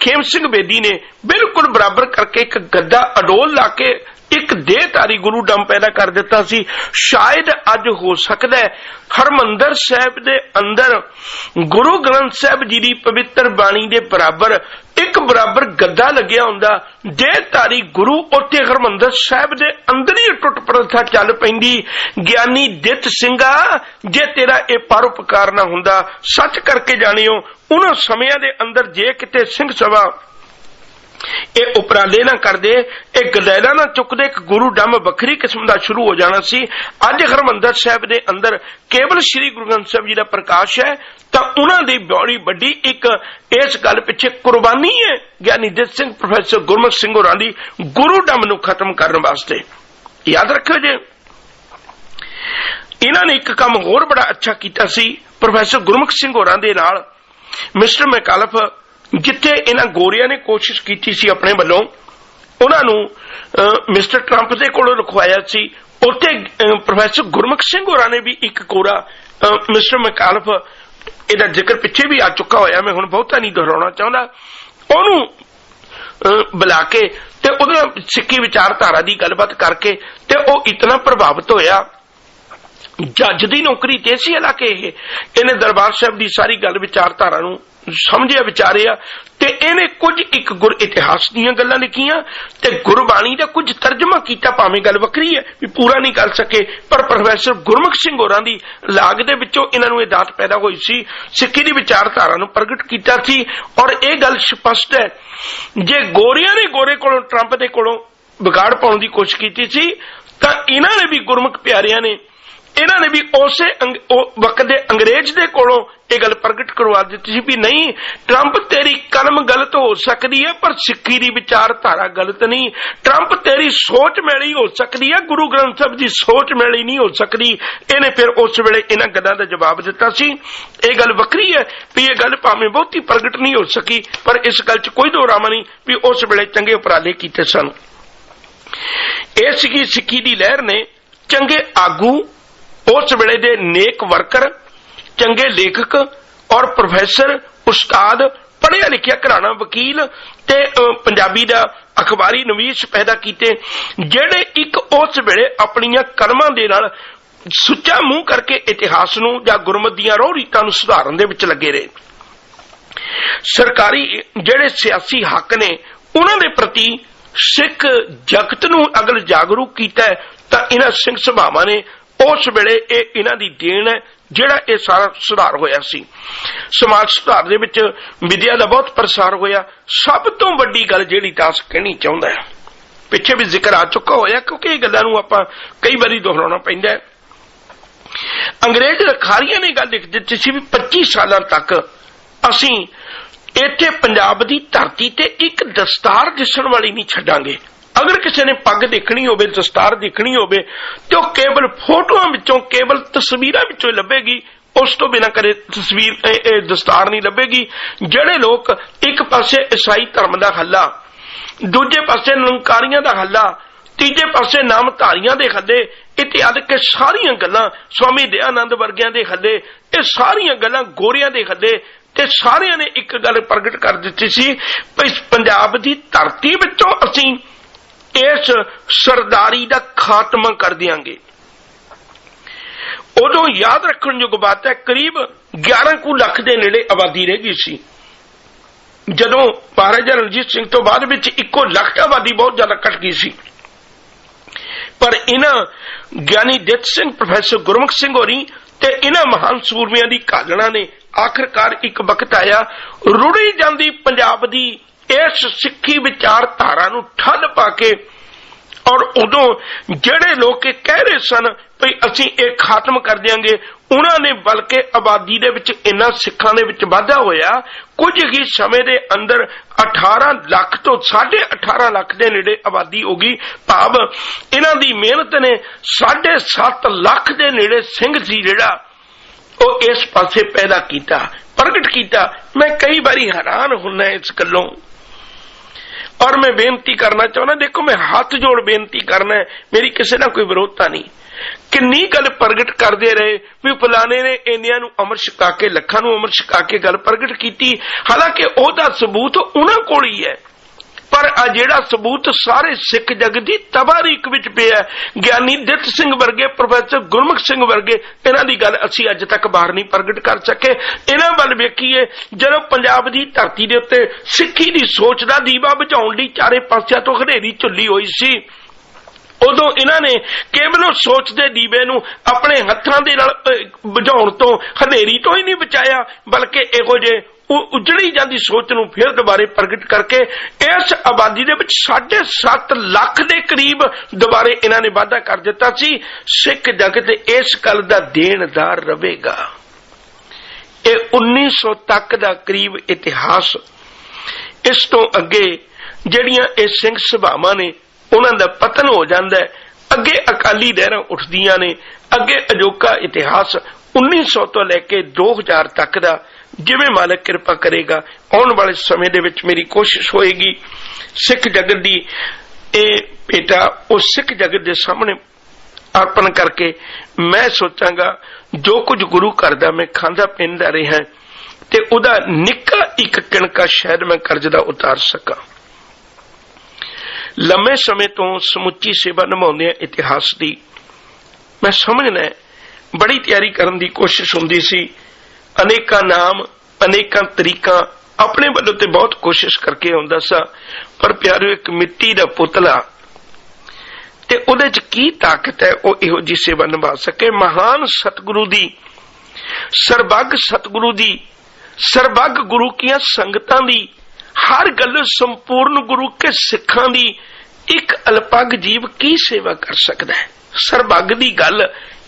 खेम सिंह बेदी ने बिल्कुल बराबर करके एक गद्दा अडोल ला के एक देहधारी गुरु डम पैदा कर दिता सी, शायद अज हो सकता है हरमंदर साहिब दे अंदर गुरु ग्रंथ साहिब जी दी पवित्र बाणी दे बराबर एक बराबर गद्दा लग्या हुंदा, देहधारी गुरु उत्थे हरमंदर साहिब दे अंदर ही टुट प्रथा चल पैंदी। ज्ञानी दित सिंघा जे तेरा ये परोपकार ना हुंदा, सच करके जानियो उन्हां समयां दे अंदर जे किते सिंह सभा ये उपराले ना करदे, एक गलैला ना चुकदे, एक गुरु डम वखरी किस्म का शुरू हो जाना सी। अज हरमंदर साहिब दे अंदर केवल श्री गुरु ग्रंथ साहिब जी का प्रकाश है, तो उन्हां दी बड़ी वड्डी एक इस गल पिछे कुर्बानी है ज्ञानी दित सिंह प्रोफैसर गुरमुख सिंह होरां दी गुरु डम नूं खत्म करने वास्ते। याद रखियो जे इन्हां ने एक काम होर बड़ा अच्छा कीता सी प्रोफैसर गुरमुख सिंह होरां दे नाल। मिस्टर मैकालफ जिथे इन्हां गोरियां ने कोशिश की सी अपने वालों उन्हां नूं मिस्टर ट्रंप दे कोलों रखवाया सी, उत्थे प्रोफैसर गुरमुख सिंह होरां ने भी एक कोरा मिस्टर मैकालफ इहदा जिक्र पिछे भी आ चुका होया, मैं हुण बहुता नहीं दोहराउणा चाहुंदा, ओहनूं बुला के ते उहदे सिੱਖੀ विचारधारा की गलबात करके ते ओह इतना प्रभावित होया। जज की नौकरी ते सी, हालांकि इन्हें दरबार साहब की सारी गल विचारधारा नूं समझिया विचारिया ते इहने कुछ एक गुर इतिहास दीयां गल्लां लिखियां ते गुरबाणी दा कुछ तर्जमा कीता। भावें गल वखरी है भी पूरा नहीं कर सके, पर प्रोफैसर गुरमुख सिंह होरां दी लाग दे विचों इन्हां नूं इह दात पैदा होई सी, सिੱਖੀ दी विचारधारा नूं प्रगट कीता सी। और यह गल स्पष्ट है जे गोरियां ने गोरे कोलों ट्रंप दे कोलों बिगाड़ पाउण दी कोशिश कीती सी, तां इन्हां ने भी गुरमुख प्यारियां ने इन्हां ने भी उसे वक्त दे अंग्रेज दे कोलों ये गल प्रगट करवा दी सी भी नहीं, ट्रंप तेरी कलम गलत हो सकती है पर सिੱਖੀ दी विचारधारा गलत नहीं। ट्रंप तेरी सोच मैली हो सकती है, गुरु ग्रंथ साहिब दी सोच मैली नहीं हो सकती। इन्हें फिर उस वेले इन्हां गल्लां दा जवाब दिता सी। ये गल वखरी है भी ये गल भावें बहुती प्रगट नहीं हो सकी, पर इस गल च कोई दोरामा नहीं भी उस वेले चंगे उपराले कीते सन। इह सीगी सिੱਖੀ दी लहर ने चंगे आगू, उस वेले दे नेक वर्कर, चंगे लेखक और प्रोफैसर, उस्ताद, पढ़िया लिखिया घराना वकील ते पंजाबी दा अखबारी नवीस पैदा कीते, जेड़े एक उस वेले अपनियां कलमां दे नाल सुच्चा मूंह करके इतिहास नूं जां गुरमत दीयां रोह रीतां नूं सुधारन दे विच लगे रहे। सरकारी जेड़े सियासी हक ने उन्हां दे प्रति सिख जगत नूं अगल जागरूक कीता तां इन्हां सिंह सभावां ने उस वेले इन्हां दी देन है जिहड़ा ये सारा सुधार होया सी। समाज सुधार दे विच विद्या दा बहुत प्रसार होया। सब तो वड्डी गल जिहड़ी दास कहनी चाहुंदा है, पिछे भी जिक्र आ चुका होया क्योंकि ये गल्लां नूं आपां कई बारी दोहराउणा पैंदा है। अंग्रेज रखारियां ने गल लिख दित्ती सी भी 25 सालां तक असीं इत्थे पंजाब दी धरती ते एक दस्तार दिसण वाली नहीं छड्डांगे। अगर किसी ने पग देखनी हो, दस्तार देखनी हो तो केवल फोटोआं विचों, केवल तस्वीरां विचों लभेगी, उस तो बिना कदे तस्वीर दस्तार नहीं लभेगी। जिहड़े लोग एक पासे ईसाई धर्म दा हल्ला, दूजे पासे निरंकारियां दा हल्ला, तीजे पासे नामधारियां दे हल्ले, इत्यादि के सारियां गल्लां स्वामी दयानंद वर्गियां दे हल्ले, ये सारियां गल्लां गोरियां दे हल्ले ते सारियां ने एक गल प्रगट कर दित्ती सी भी पंजाब दी धरती विचों असीं इस सरदारी का खात्मा कर देंगे। उदों याद रखने योग्य बात है करीब 11 लाख के नेड़े आबादी रह गई सी। जदों महाराजा रणजीत सिंह तो बाद विच 1 लाख आबादी बहुत ज्यादा घट गई सी, पर इन्हां ज्ञानी दित सिंह प्रोफैसर गुरमुख सिंह होरी ते इन्हां महान सूरमियां दी घालना ने आखिरकार एक वक्त आया रुड़ी जांदी पंजाब दी इस सिੱਖੀ विचारधारा नूं ठल पा के। और उदों जिहड़े लोग कह रहे सन भी असीं ये खात्म कर देंगे, उन्होंने बल्कि आबादी दे विच इन्हां सिखां दे विच वाधा होया। कुछ ही समय दे अंदर 18 लाख तो 18.5 लाख के नेड़े आबादी होगी। भाव इन्हां दी मेहनत ने 7.5 लाख के नेड़े सिंह सी जिहड़ा ਉਹ इस पासे पैदा किया, प्रगट किया। मैं कई बारी हैरान होना इस गलों, और मैं बेनती करना चाहना, देखो मैं हाथ जोड़ बेनती करना है, मेरी किसी ना कोई विरोधता नहीं। किन्नी गल प्रगट करते रहे भी फलाने ने इन्नियां नूं अमर छका के, लखां नूं अमर छका के गल प्रगट की, हालांकि ओहदा सबूत उन्हां कोल ही है। पर आ जिहड़ा सबूत सारे सिख जगत की तबारीक विच पिया, ज्ञानी दित सिंह वर्गे, प्रोफैसर गुरमुख सिंह वर्गे, इन्हां दी गल असीं अज तक बाहर नहीं प्रगट कर सके। इन्हां वल वेखीए, जदों पंजाब की धरती दे उत्ते सिੱਖੀ दी सोच दा दीवा बुझाउण लई चारे पासिਆਂ तो हनेरी झुल्ली होई सी, उदों इन्हां ने केवल सोच दे दीवे नूं अपने हत्थां दे नाल बुझाउण तो हनेरी तो ही नहीं बचाया, बल्कि इहो जे उजड़ी जाती सोच नूं फिर दोबारे प्रगट करके इस आबादी दे विच 7.5 लाख के करीब दोबारे इन्हां ने वाधा कर दिता सी। सिख जगत इस गल दा देनदार रहेगा। यह 1900 तक दा करीब इतिहास, इस तो अगे जिहड़ियां इह सिंह सभावां ने उन्हां दा पतन हो जांदा है, अगे अकाली लहरां उठदियां ने, अगे अजोका इतिहास 1900 तो लैके 2000 तक दा जिवें मालिक किरपा करेगा आने वाले समय दे विच मेरी कोशिश होएगी सिख जगत दी बेटा उस सिख जगत दे सामने अर्पण करके मैं सोचांगा जो कुछ गुरु करदा मैं खांदा पींदा रहा ते उदा निक्का एक किणका शायद मैं कर्ज दा उतार सकां। लंबे समय तो समुची सेवा निभाउंदे इतिहास दी मैं समझना बड़ी तैयारी करन दी कोशिश हुंदी सी, अनेका नाम अनेका तरीका अपने वालों ते बहुत कोशिश करके आउंदा सा, पर प्यारो एक मिट्टी दा पुतला ते उहदे च की ताकत है वो इहो जी सेवा निभा सके। महान सतगुरु दी सरबग सतगुरु दी सरबग गुरु किया संगतां दी हर गल संपूर्ण गुरु के सिखां दी एक अल्पग जीव की सेवा कर सकदा है। सरबग दी गल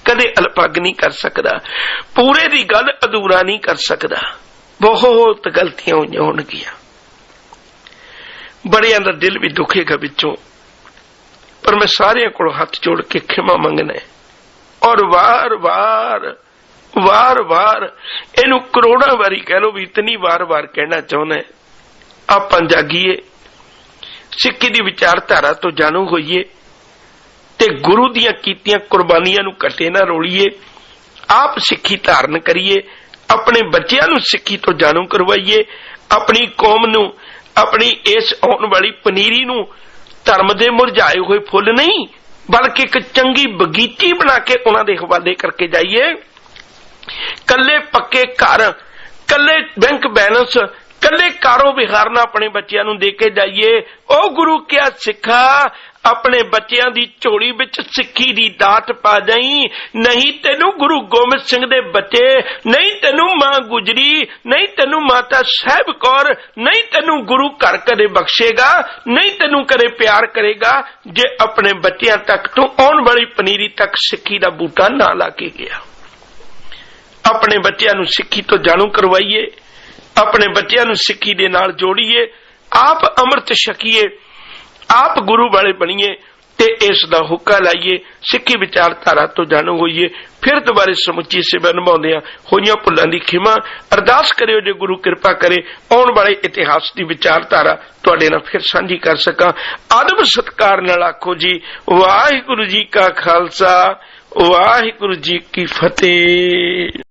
कदे अल्पग नहीं कर सकदा, पूरे दी गल अधूरा नहीं कर सकदा। बहुत गलतियां होईयां होणगियां, बड़ियां दा दिल भी दुखेगा विचों, पर मैं सारियां कोलों हथ जोड़ के खिमा मंगना है और वार वार इनू करोड़ां वारी कह लो भी इतनी वार वार कहना चाहुंदा है। आपां जागीए, सिक्खी दी विचारधारा तो जाणू होईए ते गुरु दियां कीतियां कुर्बानियां नूं कटे ना रोलीए, आप सिक्खी धारण करिए, अपने बच्चों नूं सिक्खी तो जाणू करवाइए, अपनी कौम नूं अपनी इस आउण वाली पनीरी नूं धर्म दे मुरझाए हुए फुल नहीं बल्कि एक चंगी बगीची बना के उन्हां दे हवाले करके जाइए। कल्ले पक्के घर, कल्ले बैंक बैलेंस, कल्ले कारो विहार ना अपने बच्चों नूं दे के जाइए। ओ गुरु क्या सिखा अपने बच्चों की झोली विच सिक्खी दी दात पा जाई, नहीं तेनू गुरु गोबिंद सिंह दे बच्चे, नहीं तेनू मां गुजरी, नहीं तेनू माता साहिब कौर, नहीं तेनू गुरु घर कदे बख्शेगा, नहीं तेनू कदे प्यार करेगा जे अपने बच्चों तक तो आने वाली पनीरी तक सिक्खी दा बूटा ना ला के गया। अपने बच्चों नूं सिक्खी तो जाणू करवाइए, अपने बच्चों नूं सिक्खी दे नाल जोड़िए, आप अमृत छकीए, आप गुरु वाले बनिए ते इस दा हुक्का लाइए, सिक्खी विचारधारा तो जाणू होइए, फिर दोबारे समुची सेवा निभाउंदिआं होईआं भुल्लां दी खिमा। अरदास करियो जे गुरु कृपा करे आउण वाले इतिहास दी विचारधारा तुहाडे नाल फिर साझी कर सकां। आदब सत्कार नाल आखो जी वाहिगुरू जी का खालसा वाहिगुरू जी की फतेह।